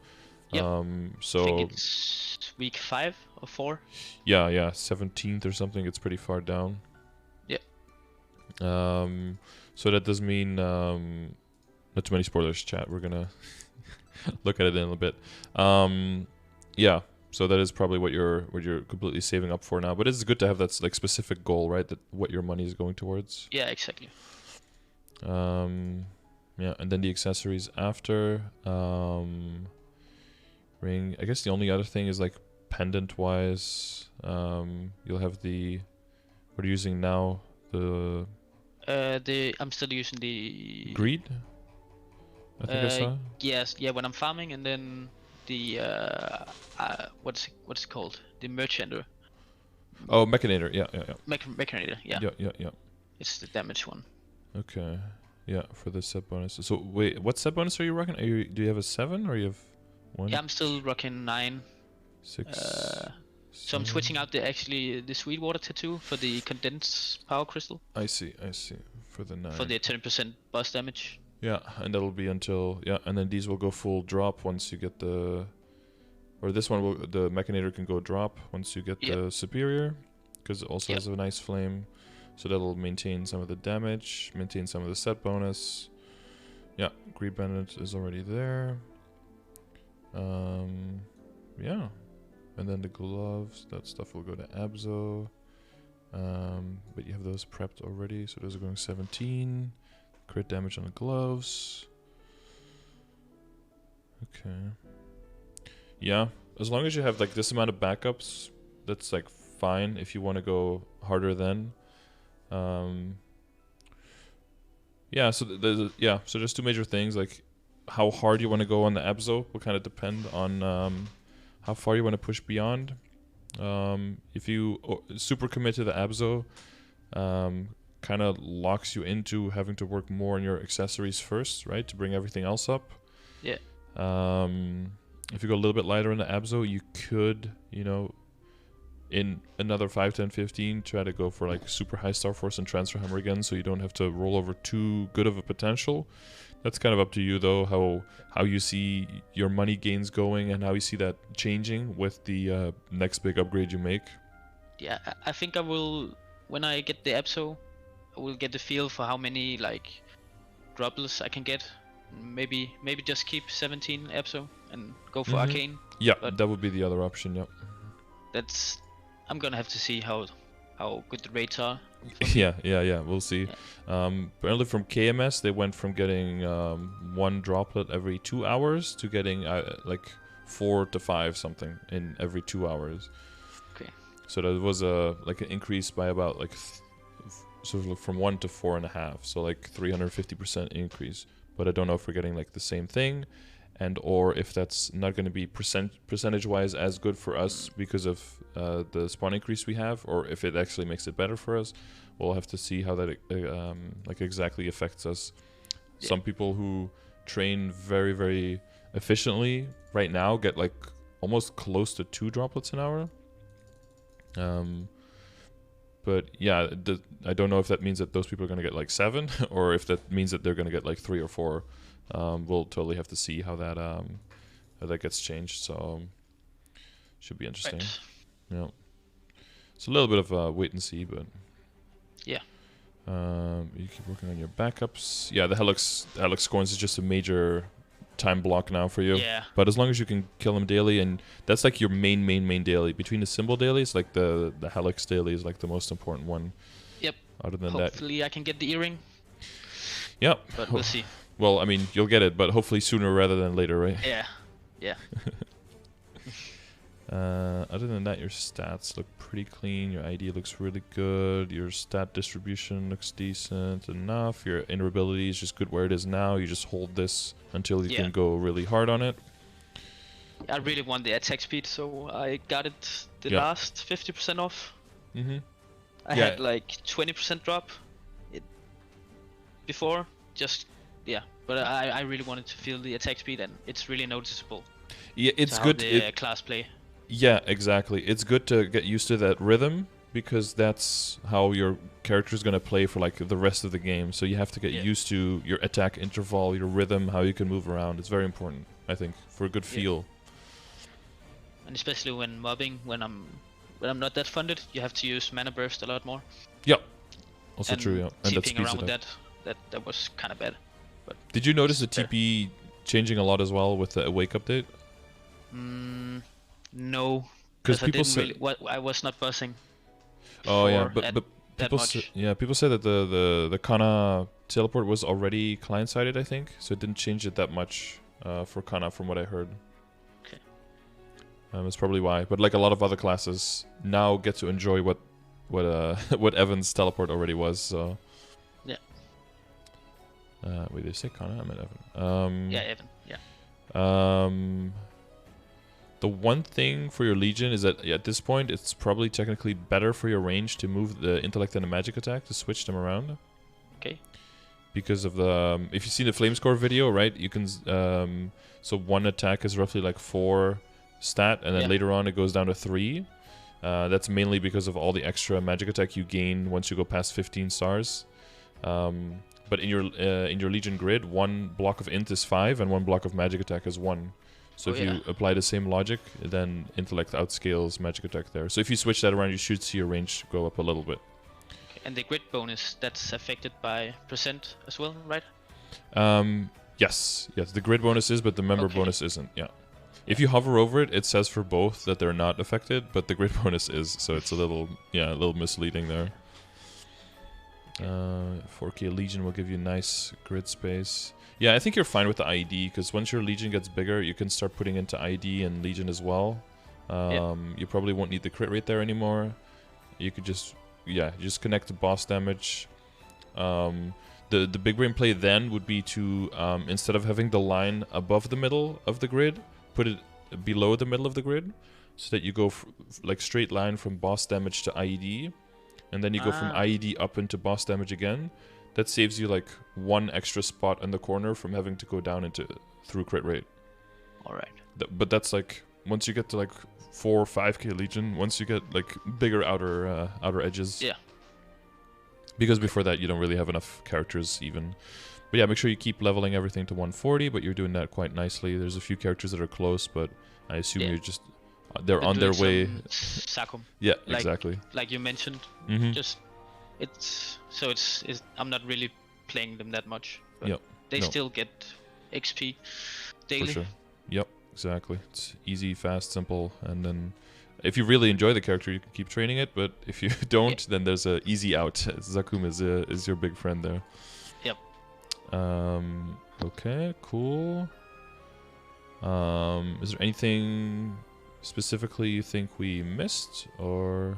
So I think it's week 5 or 4. Yeah, 17th or something. It's pretty far down. Yeah. So that does mean not too many spoilers, chat. We're gonna look at it in a little bit. Yeah. So that is probably what you're completely saving up for now. But it's good to have that like specific goal, right? That what your money is going towards. Yeah, exactly. Yeah, and then the accessories after. Ring. I guess the only other thing is like pendant wise. You'll have the. What are you using now? I'm still using the greed. I think I saw. Yes, yeah. When I'm farming, and then the what's it called? The merchander. Oh, mechanator. Yeah. Mechanator. Yeah. Yeah. It's the damage one. Okay. Yeah, for the set bonus. So wait, what set bonus are you rocking? Do you have a 7 or you have 1? Yeah, I'm still rocking 9. 6. So I'm switching out the Sweetwater tattoo for the condensed power crystal. I see. For the 9. For the 10% burst damage. Yeah, and that'll be until and then these will go full drop once you get the, or this one the mechanator can go drop once you get the superior, because it also has a nice flame, so that'll maintain some of the damage, maintain some of the set bonus. Yeah, Greed Bandit is already there. Yeah, and then the gloves, that stuff will go to Abzo. But you have those prepped already, so those are going 17. Crit damage on the gloves. Okay. Yeah, as long as you have like this amount of backups, that's like fine if you want to go harder then. Yeah, so so there's 2 major things, like how hard you want to go on the Abzo will kind of depend on how far you want to push beyond. If you super commit to the Abzo, kind of locks you into having to work more on your accessories first, right, to bring everything else up. Yeah. If you go a little bit lighter in the Abzo, you could, in another 5, 10, 15, try to go for like super high Star Force and Transfer Hammer again, so you don't have to roll over too good of a potential. That's kind of up to you though, how you see your money gains going and how you see that changing with the next big upgrade you make. Yeah, I think I will, when I get the EPSO, I will get the feel for how many like droplets I can get. Maybe just keep 17 EPSO and go for Arcane. Yeah, but that would be the other option, yep. I'm gonna have to see how good the rates are. Yeah, we'll see. Yeah. Apparently from KMS they went from getting 1 droplet every 2 hours to getting like 4 to 5 something in every 2 hours. Okay. So that was like an increase by about like sort of from 1 to 4.5, so like 350% increase. But I don't know if we're getting like the same thing, and or if that's not going to be percentage-wise as good for us because of the spawn increase we have, or if it actually makes it better for us. We'll have to see how that like exactly affects us. Yeah. Some people who train very, very efficiently right now get like almost close to 2 droplets an hour. But yeah, I don't know if that means that those people are going to get like 7 or if that means that they're going to get like 3 or 4. We'll totally have to see how that gets changed. So should be interesting. Right. Yeah, it's a little bit of a wait and see, but yeah. You keep working on your backups. Yeah, the Helix Scorns is just a major time block now for you. Yeah. But as long as you can kill them daily, and that's like your main daily. Between the symbol dailies, like the Helix daily is like the most important one. Yep. Other than hopefully I can get the earring. Yep. But we'll see. Well, I mean, you'll get it, but hopefully sooner rather than later, right? Yeah. Yeah. Other than that, your stats look pretty clean. Your ID looks really good. Your stat distribution looks decent enough. Your invulnerability is just good where it is now. You just hold this until you can go really hard on it. I really want the attack speed, so I got it the last 50% off. I had like 20% drop before. But I really wanted to feel the attack speed, and it's really noticeable. Yeah, it's good. The class play. Yeah, exactly. It's good to get used to that rhythm, because that's how your character is going to play for like the rest of the game. So you have to get used to your attack interval, your rhythm, how you can move around. It's very important, I think, for a good feel. And especially when mobbing, when I'm not that funded, you have to use mana burst a lot more. Yeah, also true. Yeah, and TPing around with that was kind of bad. But did you notice the TP changing a lot as well with the Awake update? No, because people said I was not buzzing. Oh yeah, but people say that the Kana teleport was already client-sided, I think, so it didn't change it that much for Kana, from what I heard. Okay. That's probably why. But like a lot of other classes now get to enjoy what what Evan's teleport already was. So. Yeah. Wait, did I say Kana? I meant Evan. Yeah, Evan. Yeah. The one thing for your Legion is that at this point it's probably technically better for your range to move the intellect and the magic attack, to switch them around. Okay. Because of the if you see the Flamescore video, right, you can so one attack is roughly like 4 stat, and then later on it goes down to 3. That's mainly because of all the extra magic attack you gain once you go past 15 stars. But in your Legion grid, 1 block of int is 5 and 1 block of magic attack is 1. So if you apply the same logic, then intellect outscales magic attack there. So if you switch that around, you should see your range go up a little bit. Okay. And the grid bonus, that's affected by percent as well, right? Yes. The grid bonus is, but the member bonus isn't. Yeah. If you hover over it, it says for both that they're not affected, but the grid bonus is. So it's a little misleading there. 4K Legion will give you nice grid space. Yeah, I think you're fine with the ID, because once your Legion gets bigger, you can start putting into ID and Legion as well. You probably won't need the crit rate there anymore. You could just connect to boss damage. The big brain play then would be to, instead of having the line above the middle of the grid, put it below the middle of the grid, so that you go like straight line from boss damage to IED, and then you go from IED up into boss damage again. That saves you like 1 extra spot in the corner from having to go down through crit rate. Alright. But that's like, once you get to like 4 or 5k Legion once you get like bigger outer edges. Yeah. Because before that you don't really have enough characters even. But yeah, make sure you keep leveling everything to 140, but you're doing that quite nicely. There's a few characters that are close, but I assume you're just they're on their way. Sakum. Yeah, exactly. Like you mentioned, just it's I'm not really playing them that much. But yep. They still get XP daily. For sure. Yep, exactly. It's easy, fast, simple, and then if you really enjoy the character, you can keep training it. But if you don't, then there's a easy out. Zakum is your big friend there. Yep. Okay, cool. Is there anything specifically you think we missed, or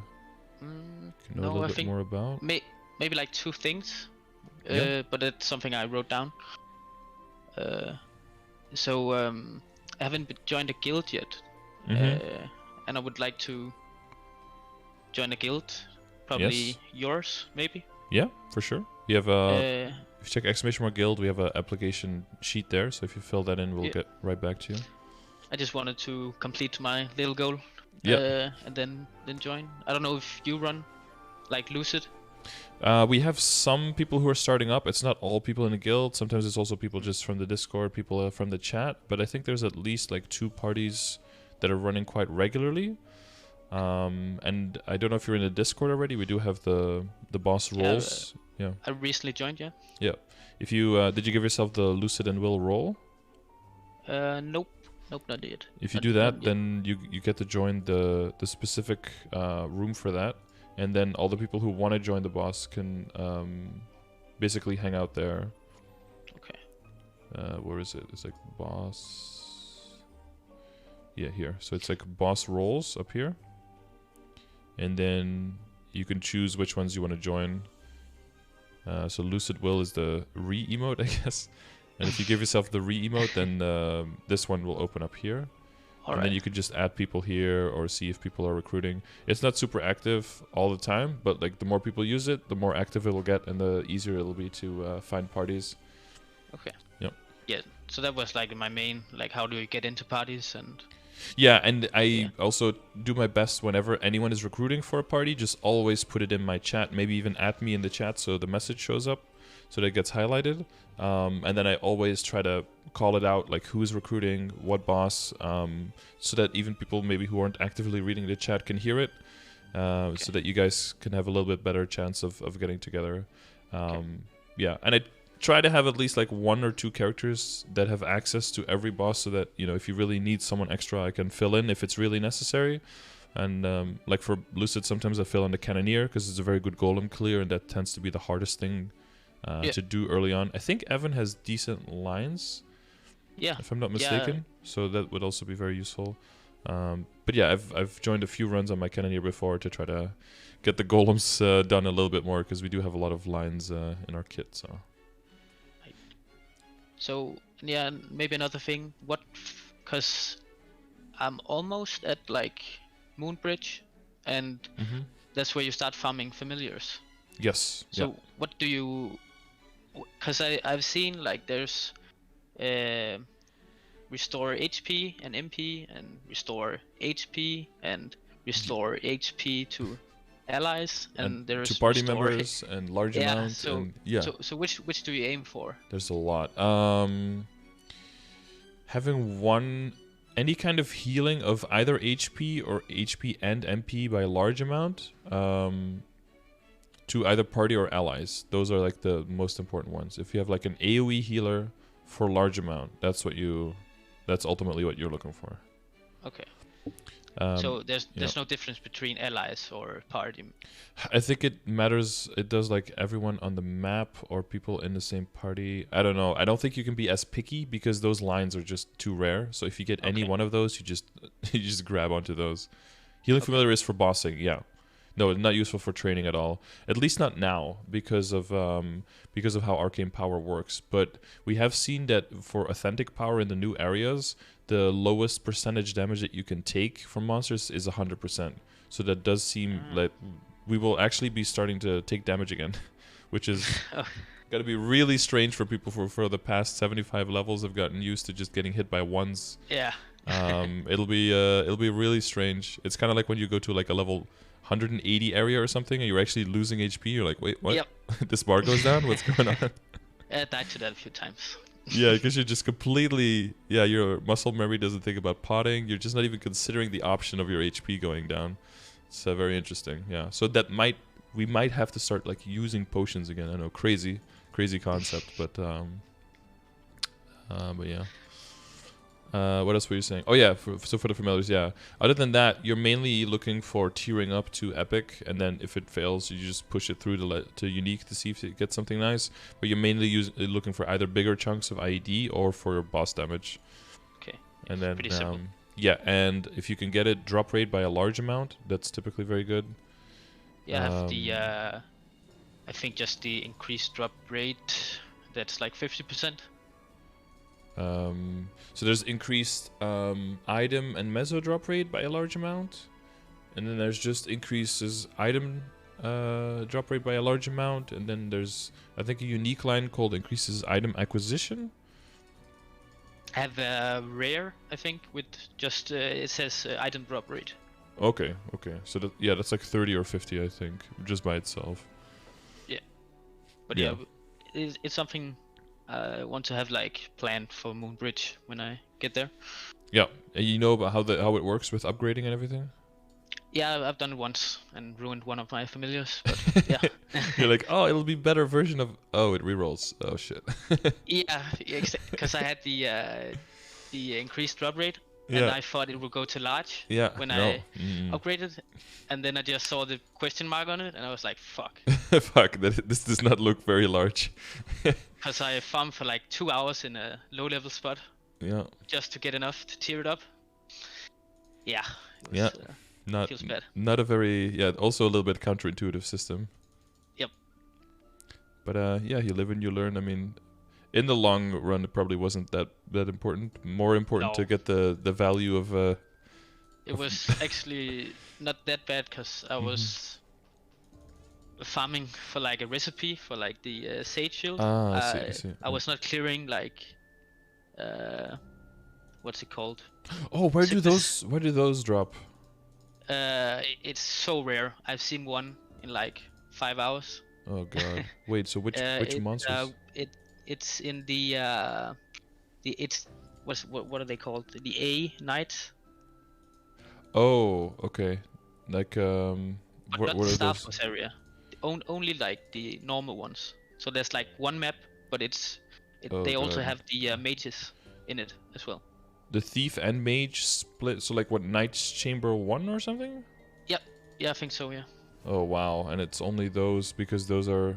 know a little bit more about? Maybe like 2 things, but it's something I wrote down. So I haven't joined a guild yet, and I would like to join a guild. Probably yours, maybe. Yeah, for sure. You have if you check ! guild, we have an application sheet there. So if you fill that in, we'll get right back to you. I just wanted to complete my little goal. And then join. I don't know if you run like Lucid. We have some people who are starting up. It's not all people in the guild. Sometimes it's also people just from the Discord, people from the chat. But I think there's at least like 2 parties that are running quite regularly. And I don't know if you're in the Discord already. We do have the boss roles. Yeah. I recently joined. Yeah. Yeah. If you did you give yourself the Lucid and Will role? Nope, not yet. If you do that, then you get to join the specific room for that. And then all the people who want to join the boss can basically hang out there. Okay. Where is it? It's like boss. Yeah, here. So it's like boss roles up here. And then you can choose which ones you want to join. So Lucid Will is the re-emote, I guess. And if you give yourself the re-emote, then this one will open up here. And then you can just add people here or see if people are recruiting. It's not super active all the time, but like the more people use it, the more active it will get and the easier it will be to find parties. Okay. Yep. Yeah, so that was like my main, like how do you get into parties and... Yeah, and I also do my best whenever anyone is recruiting for a party, just always put it in my chat, maybe even add me in the chat so the message shows up, so that it gets highlighted. And then I always try to call it out, like who's recruiting, what boss, so that even people maybe who aren't actively reading the chat can hear it, so that you guys can have a little bit better chance of getting together. Yeah, and I try to have at least like 1 or 2 characters that have access to every boss, so that, you know, if you really need someone extra, I can fill in if it's really necessary. And like for Lucid, sometimes I fill in the Cannoneer because it's a very good golem clear, and that tends to be the hardest thing to do early on. I think Evan has decent lines, if I'm not mistaken, so that would also be very useful. But yeah, I've joined a few runs on my Cannoneer before to try to get the golems done a little bit more, because we do have a lot of lines in our kit. So yeah, maybe another thing, because I'm almost at like Moonbridge, and that's where you start farming familiars. Yes. So what do you? Because I've seen like there's restore HP and MP, and restore HP and restore HP to allies, and there's to party members and large amounts. So which do you aim for? There's a lot. Having any kind of healing of either HP or HP and MP by a large amount to either party or allies. Those are like the most important ones. If you have like an AoE healer for large amount, that's ultimately what you're looking for. Okay. So there's no difference between allies or party? I think it matters. It does like everyone on the map or people in the same party. I don't know. I don't think you can be as picky because those lines are just too rare. So if you get any one of those, you just grab onto those. Healing Familiar is for bossing, yeah. No, it's not useful for training at all. At least not now because of how arcane power works. But we have seen that for authentic power in the new areas, the lowest percentage damage that you can take from monsters is 100%. So that does seem like we will actually be starting to take damage again, which is got to be really strange for people for the past 75 levels have gotten used to just getting hit by ones. Yeah. It'll be really strange. It's kind of like when you go to like a level 180 area or something, and you're actually losing HP. You're like, wait, what? Yep. This bar goes down. What's going on? I died to that a few times. Yeah, because you're just completely, your muscle memory doesn't think about potting. You're just not even considering the option of your HP going down. It's very interesting. Yeah, so we might have to start like using potions again. I know, crazy concept, but yeah. What else were you saying? Oh yeah, for the familiars, yeah. Other than that, you're mainly looking for tiering up to epic, and then if it fails, you just push it through to unique to see if you get something nice. But you're mainly looking for either bigger chunks of IED or for boss damage. Okay. And then pretty simple. yeah, and if you can get it drop rate by a large amount, that's typically very good. Yeah, I have the I think just the increased drop rate. That's like 50%. So there's increased item and meso drop rate by a large amount, and then there's just increases item drop rate by a large amount, and then there's I think a unique line called increases item acquisition. I have a rare, I think, with just it says item drop rate. Okay. So that's like 30 or 50, I think, just by itself. Yeah, but yeah, it's something I want to have like planned for Moonbridge when I get there. Yeah, and you know about how it works with upgrading and everything? Yeah, I've done it once and ruined one of my familiars, but yeah. You're like, oh, it'll be better version of... Oh, it rerolls. Oh, shit. Yeah, because I had the increased drop rate, and I thought it would go to large when I upgraded, and then I just saw the question mark on it, and I was like, fuck. Fuck, this does not look very large. Because I farmed for like 2 hours in a low-level spot. Yeah. Just to get enough to tier it up. Yeah. It was, feels bad. Not a very also a little bit counterintuitive system. Yep. But you live and you learn. I mean, in the long run, it probably wasn't that important. More important to get the value of. It was actually not that bad because I was farming for like a recipe for like the sage shield. I see. I was not clearing like what's it called? Oh, where do those drop? It's so rare. I've seen one in like 5 hours. Oh god. Wait, so which monsters? It's in the what are they called? The A Knights. Oh, okay. Like But not the Star Force area. Only like the normal ones. So there's like one map, but they also have the mages in it as well. The thief and mage split. So like what, Knight's Chamber 1 or something? Yep. Yeah, I think so. Yeah. Oh wow, and it's only those because those are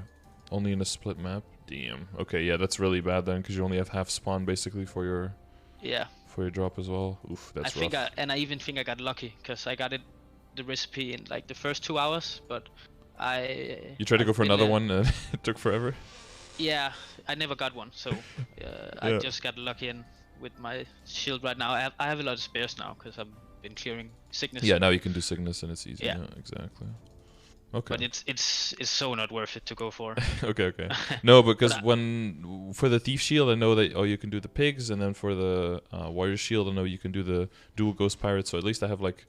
only in a split map. Damn. Okay, yeah, that's really bad then because you only have half spawn basically for your drop as well. Oof, that's rough. I even think I got lucky because I got the recipe in like the first 2 hours, but You tried to go for another one and it took forever? Yeah, I never got one, so I just got lucky and with my shield right now. I have a lot of spares now because I've been clearing sickness. Yeah, now you can do sickness and it's easy. Yeah, exactly. Okay. But it's so not worth it to go for. Okay. No, because for the thief shield, I know that you can do the pigs, and then for the warrior shield, I know you can do the dual ghost pirate. So at least I have like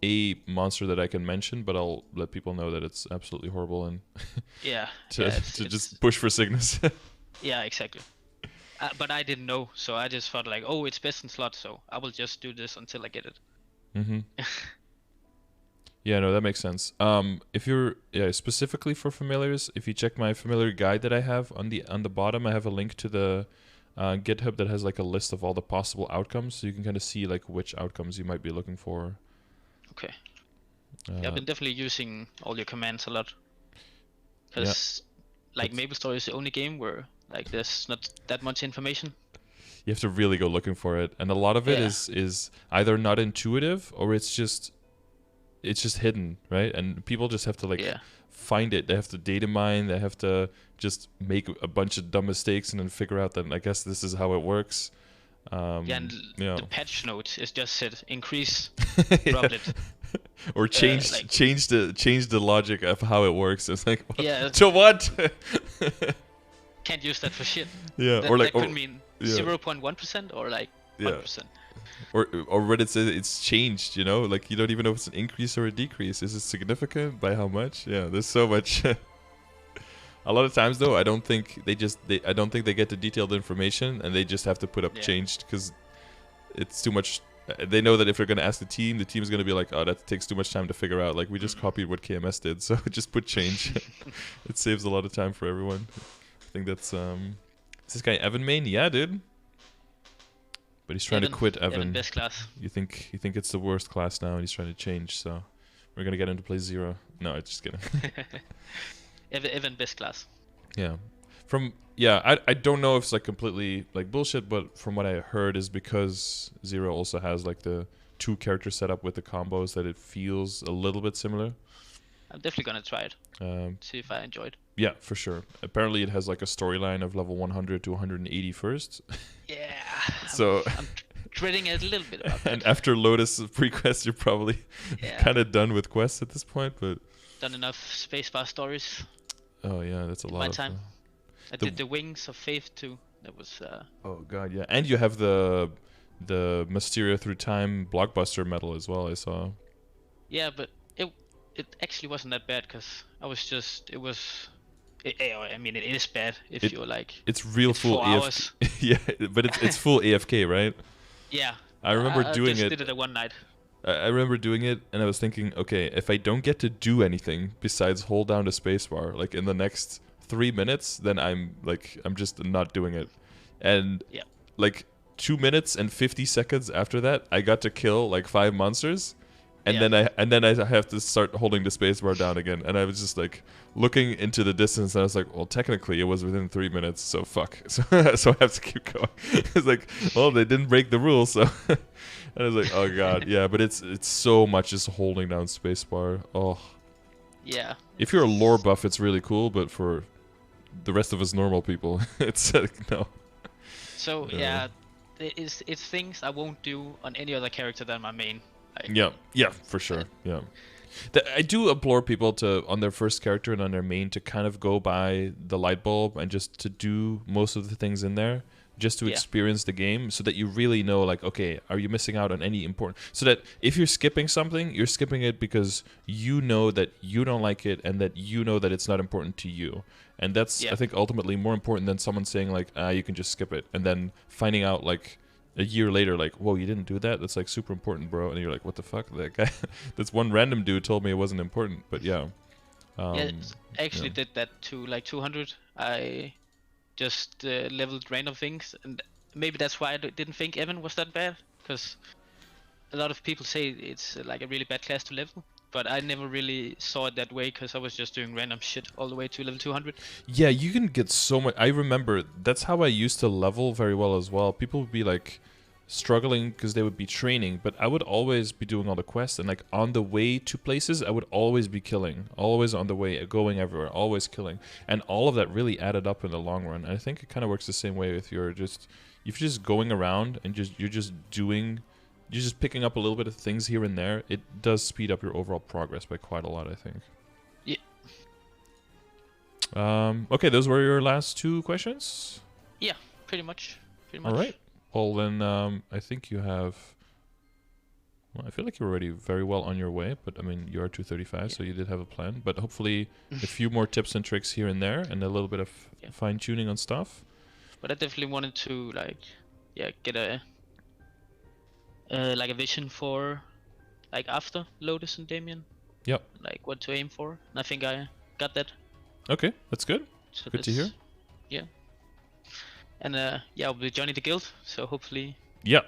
a monster that I can mention, but I'll let people know that it's absolutely horrible and just push for sickness. Yeah, exactly. But I didn't know, so I just thought like, oh, it's best in slot, so I will just do this until I get it. Mm-hmm. Yeah, no, that makes sense. If you're specifically for familiars, if you check my familiar guide that I have on the bottom, I have a link to the GitHub that has like a list of all the possible outcomes, so you can kind of see like which outcomes you might be looking for. Okay. I've been definitely using all your commands a lot, because like MapleStory is the only game where like there's not that much information. You have to really go looking for it, and a lot of it is either not intuitive or it's just hidden, right? And people just have to like find it. They have to data mine. They have to just make a bunch of dumb mistakes and then figure out that I guess this is how it works. And the patch note is just said increase droplet. Or change the logic of how it works. It's like to what? Can't use that for shit. Yeah, that could mean 0.1% or like 1%. or Reddit says it's changed. You know, like you don't even know if it's an increase or a decrease. Is it significant? By how much? Yeah, there's so much. A lot of times though, I don't think they get the detailed information, and they just have to put up changed because it's too much. They know that if they're going to ask the team is going to be like, oh, that takes too much time to figure out. Like, we just copied what KMS did, so just put change. It saves a lot of time for everyone. I think that's... Is this guy Evan main? Yeah, dude. But he's trying to quit Evan. Best class. You think it's the worst class now, and he's trying to change, so... We're going to get him to play 0. No, I'm just kidding. Evan best class. Yeah. I don't know if it's like completely like bullshit, but from what I heard is because 0 also has like the 2 character setup with the combos that it feels a little bit similar. I'm definitely gonna try it. See if I enjoy it. Yeah, for sure. Apparently it has like a storyline of level 100 to 180 first. Yeah. So I'm dreading it a little bit about that. And after Lotus pre-quest, you're probably kind of done with quests at this point, but done enough spacebar stories. Oh yeah, that's a lot of time. I did the Wings of Faith too. That was. Oh god, yeah, and you have the Mysteria Through Time blockbuster medal as well. I saw. Yeah, but it actually wasn't that bad because I was just I mean, it is bad if you're like. It's real full AFK. Yeah, but it's full AFK, right? Yeah. I remember doing just it. Did it at one night. I remember doing it, and I was thinking, okay, if I don't get to do anything besides hold down the spacebar, like in the next 3 minutes, then I'm just not doing it. And like 2 minutes and 50 seconds after that, I got to kill like 5 monsters, and then I have to start holding the spacebar down again. And I was just like looking into the distance, and I was like, well, technically it was within 3 minutes, so fuck. So I have to keep going. It's like, well, they didn't break the rules, so. And I was like, oh god, yeah, but it's so much just holding down spacebar. Oh. Yeah. If you're a lore buff, it's really cool, but for the rest of us normal people, it's like, no. So yeah, it's things I won't do on any other character than my main. Yeah, for sure. Yeah. I do implore people to, on their first character and on their main, to kind of go by the light bulb and just to do most of the things in there. Just to experience the game, so that you really know, like, okay, are you missing out on any important... So that if you're skipping something, you're skipping it because you know that you don't like it, and that you know that it's not important to you. And that's, I think, ultimately more important than someone saying, like, you can just skip it. And then finding out, like, a year later, like, whoa, you didn't do that? That's, like, super important, bro. And you're like, what the fuck? That guy... That's one random dude told me it wasn't important, but yeah. I actually did that to, like, 200. I... just leveled random things, and maybe that's why I didn't think Evan was that bad, because a lot of people say it's like a really bad class to level, but I never really saw it that way because I was just doing random shit all the way to level 200. Yeah, you can get so much. I remember that's how I used to level very well as well. People would be like struggling because they would be training, but I would always be doing all the quests, and like on the way to places I would always be killing, always on the way, going everywhere, always killing, and all of that really added up in the long run. And I think it kind of works the same way if you're just going around and you're just picking up a little bit of things here and there. It does speed up your overall progress by quite a lot, I think. Okay, those were your last 2 questions? Yeah, pretty much. All right. Well, then, I think you have... Well, I feel like you're already very well on your way, but, I mean, you are 235, so you did have a plan. But hopefully a few more tips and tricks here and there, and a little bit of fine-tuning on stuff. But I definitely wanted to, like, get a vision for, like, after Lotus and Damien. Yep. Like, what to aim for. And I think I got that. Okay, that's good. So good to hear. Yeah. And I'll be joining the guild, so hopefully. Yeah.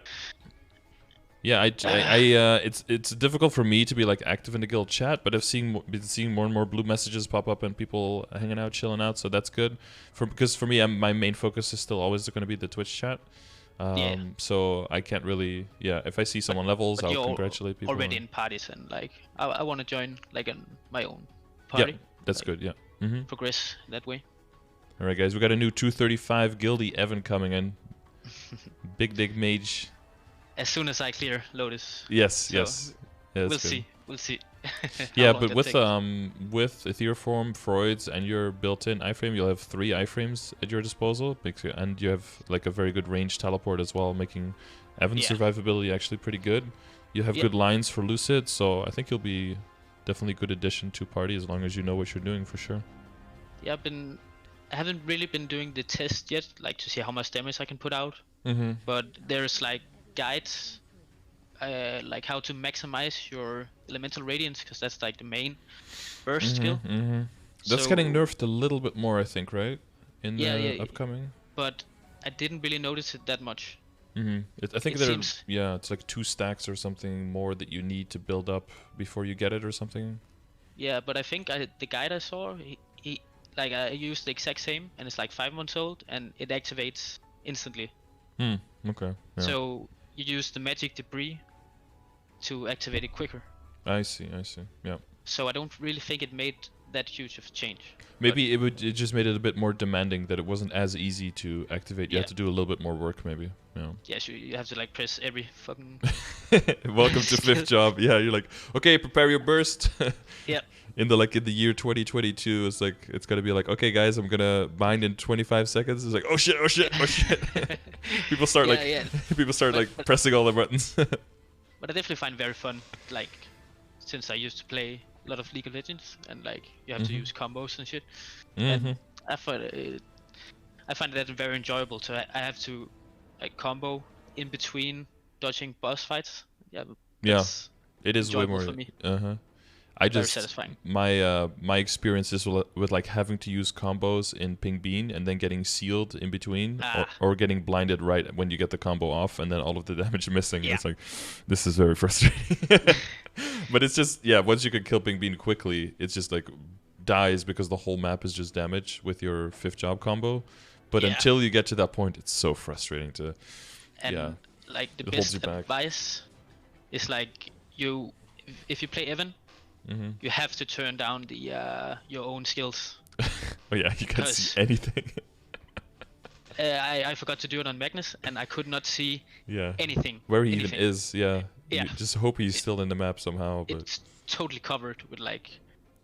Yeah, it's difficult for me to be like active in the guild chat, but I've been seeing more and more blue messages pop up and people hanging out, chilling out, so that's good. Because for me, my main focus is still always going to be the Twitch chat. So I can't really, if I see someone levels, I'll congratulate people. Already in parties, and like I want to join like in my own party. Yeah, that's like, good. Yeah. Mm-hmm. Progress that way. All right, guys, we got a new 235 guildie Evan coming in. Big dig mage. As soon as I clear Lotus. Yes. Yeah, we'll see. Yeah, but with Ethereform, Freud's, and your built-in iframe, you'll have 3 iframes at your disposal, and you have like a very good range teleport as well, making Evan's survivability actually pretty good. You have good lines for Lucid, so I think you'll be definitely a good addition to party as long as you know what you're doing for sure. Yeah, I haven't really been doing the test yet, like to see how much damage I can put out. But there's like guides, like how to maximize your elemental radiance, because that's like the main burst skill. That's getting nerfed a little bit more, I think, right? In the upcoming. But I didn't really notice it that much. I think it's like 2 stacks or something more that you need to build up before you get it or something. Yeah, but I think the guide I saw, he like I used the exact same, and it's like 5 months old, and it activates instantly. Okay. Yeah. So you use the magic debris to activate it quicker. I see. Yeah. So I don't really think it made that huge of a change. Maybe it just made it a bit more demanding, that it wasn't as easy to activate. You had to do a little bit more work, maybe. Yeah. Yeah, so you have to like press every fucking. Welcome to 5th job. Yeah, you're like, okay, prepare your burst. Yeah. In the year 2022, it's gonna be like, okay, guys, I'm gonna mine in 25 seconds. It's like, oh shit. People start pressing all the buttons. But I definitely find it very fun, like, since I used to play a lot of League of Legends, and like you have to use combos and shit. And I find that very enjoyable. So I have to like combo in between dodging boss fights. Yeah, it is way more for me. Very satisfying. My experiences with like having to use combos in Ping Bean and then getting sealed in between, or getting blinded right when you get the combo off, and then all of the damage missing. It's like, this is very frustrating. But it's just once you can kill Ping Bean quickly, it's just like dies because the whole map is just damage with your 5th job combo. But until you get to that point, it's so frustrating to. And like the best advice is like if you play Evan. You have to turn down your own skills. Oh yeah, you can't see anything. I forgot to do it on Magnus, and I could not see anything. Where he even is, You just hope he's still in the map somehow. But it's totally covered with like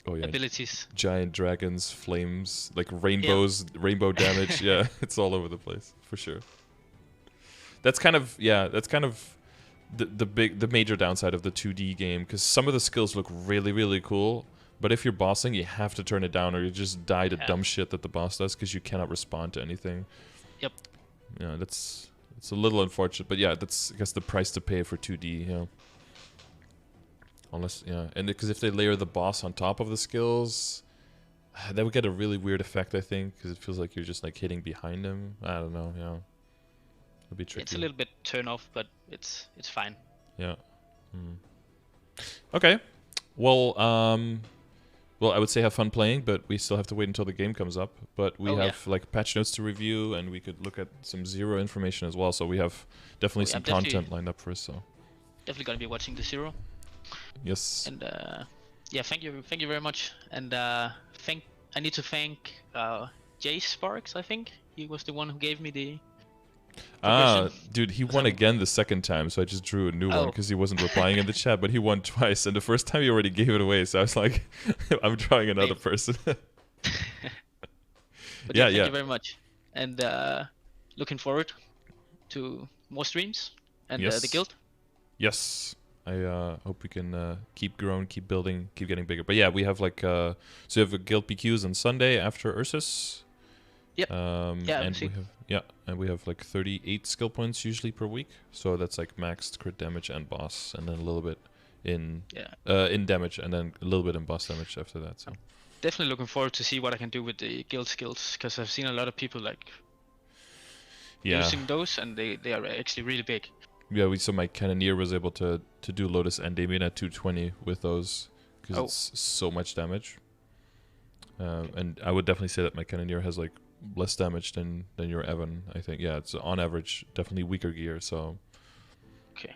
abilities. Giant dragons, flames, like rainbows, rainbow damage. It's all over the place for sure. That's kind of the major downside of the 2D game, because some of the skills look really, really cool, but if you're bossing, you have to turn it down, or you just die to dumb shit that the boss does, because you cannot respond to anything. Yep. Yeah, it's a little unfortunate, but that's, I guess, the price to pay for 2D. Unless and because if they layer the boss on top of the skills, that would get a really weird effect, I think, because it feels like you're just like hitting behind him. I don't know. It'll be tricky. It's a little bit turn off, but it's fine. Yeah. Okay. Well, I would say have fun playing, but we still have to wait until the game comes up. But we have like patch notes to review, and we could look at some Zero information as well. So we have definitely some content lined up for us. So definitely gonna be watching the Zero. Yes. And thank you very much. And I need to thank Jay Sparks. I think he was the one who gave me the. Dude, he won again the second time, so I just drew a new one because he wasn't replying in the chat, but he won twice, and the first time he already gave it away, so I was like, I'm drawing another person. Thank you very much, and looking forward to more streams and the guild. Yes, I hope we can keep growing, keep building, keep getting bigger. But we have like so you have a guild PQs on Sunday after Ursus. Yep. And we have like 38 skill points usually per week, so that's like maxed crit damage and boss, and then a little bit in damage, and then a little bit in boss damage after that. So definitely looking forward to see what I can do with the guild skills, because I've seen a lot of people like using those, and they are actually really big. Yeah, so my Cannoneer was able to do Lotus and Damien at 220 with those, because it's so much damage. And I would definitely say that my Cannoneer has like less damage than your Evan, I think. Yeah, it's on average definitely weaker gear, so. Okay.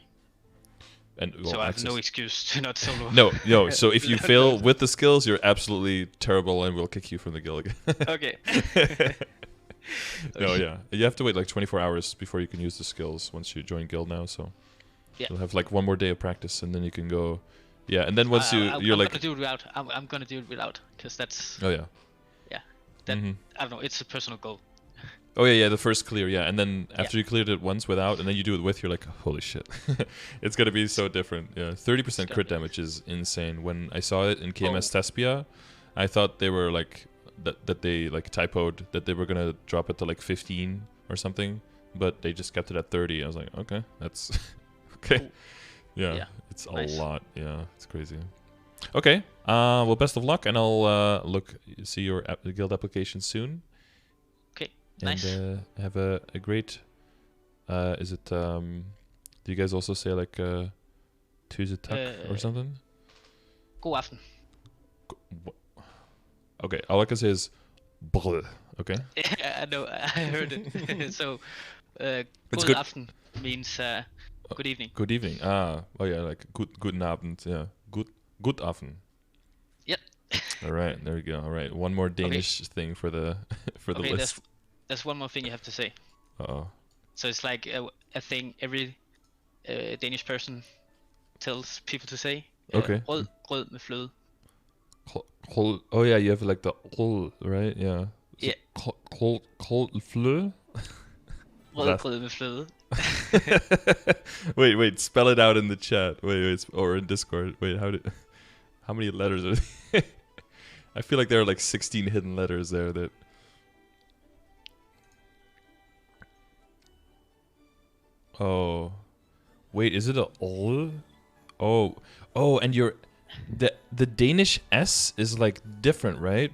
And so I have no excuse to not solo. No. So if you fail with the skills, you're absolutely terrible, and we'll kick you from the guild again. Okay. No, you have to wait like 24 hours before you can use the skills once you join guild now. So you'll have like one more day of practice, and then you can go. Yeah, and then once you're like. I'm gonna do it without, because that's. Oh yeah. Yeah. That I don't know. It's a personal goal. Oh yeah, the first clear, yeah, and then after you cleared it once without, and then you do it with, you're like, holy shit, it's gonna be so different. Yeah, 30% crit damage is insane. When I saw it in KMS Thespia, I thought they were like that they like typoed that they were gonna drop it to like 15 or something, but they just kept it at 30. I was like, okay, that's okay. Yeah, it's a lot. Yeah, it's crazy. Okay, well, best of luck, and I'll see your guild application soon. Okay, nice. And have a great. Is it? Do you guys also say like Tuesday tuck or something? God aften. Okay, all I can say is brr. Okay. Yeah, I know. I heard it. So, good aften means good evening. Good evening. Oh yeah, like guten Abend. Yeah, good aften. Yep. All right, there we go. All right, one more Danish thing for the the list. There's one more thing you have to say. Uh-oh. So it's like a thing every Danish person tells people to say. Okay. Rød med fløde. Oh yeah, you have like the right? Yeah. So yeah. Cold fløde. Rød med fløde. Wait, spell it out in the chat. Wait, or in Discord. Wait, how many letters are there? I feel like there are like 16 hidden letters there that. Oh, wait, is it a ol? Oh, and the Danish S is like different, right?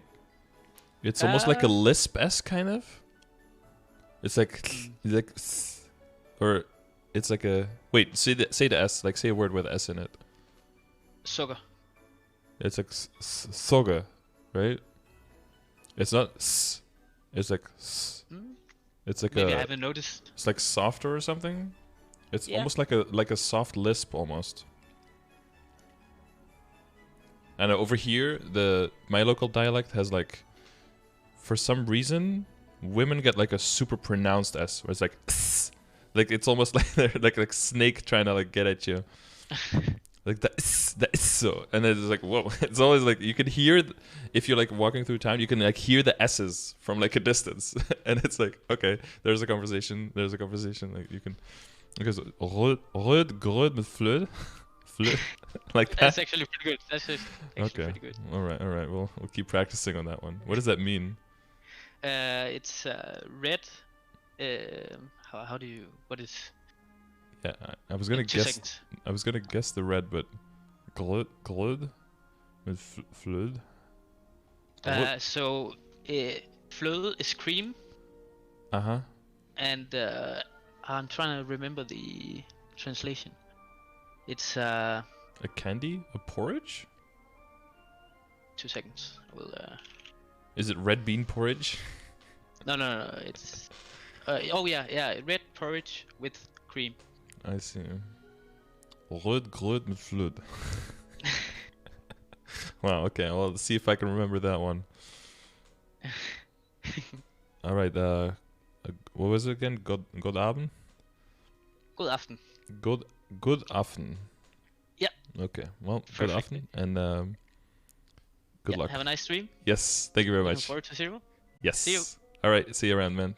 It's almost like a lisp S kind of. It's like or it's like a say the S, like say a word with S in it. Sugar. It's like soga, right? It's not s. It's like s. It's like maybe I haven't noticed. It's like softer or something. It's almost like a soft lisp almost. And over here, my local dialect has like, for some reason, women get like a super pronounced S, where it's like, like it's almost like they're like a snake trying to like get at you, like that is so, and then it's like whoa, it's always like you can hear if you're like walking through town, you can like hear the S's from like a distance, and it's like okay, there's a conversation, like you can, because rød grød med fløde. Like that. That's actually pretty good. That's actually pretty good. All right. We'll keep practicing on that one. What does that mean? It's red. How do you? What is? Yeah, I was gonna guess. Seconds. I was gonna guess the red, but glud with fløde. So fløde is cream. And I'm trying to remember the translation. It's a candy? A porridge? 2 seconds. I will. Is it red bean porridge? No. It's. Oh yeah. Red porridge with cream. I see. Rød grød med fløde. Wow. Okay. Well, let's see if I can remember that one. All right. What was it again? God Abend. Good afternoon. Good afternoon. Yeah. Okay. Well, good afternoon, and good luck. Have a nice stream. Yes. Thank you very much. Looking forward to see you. Yes. See you. All right. See you around, man.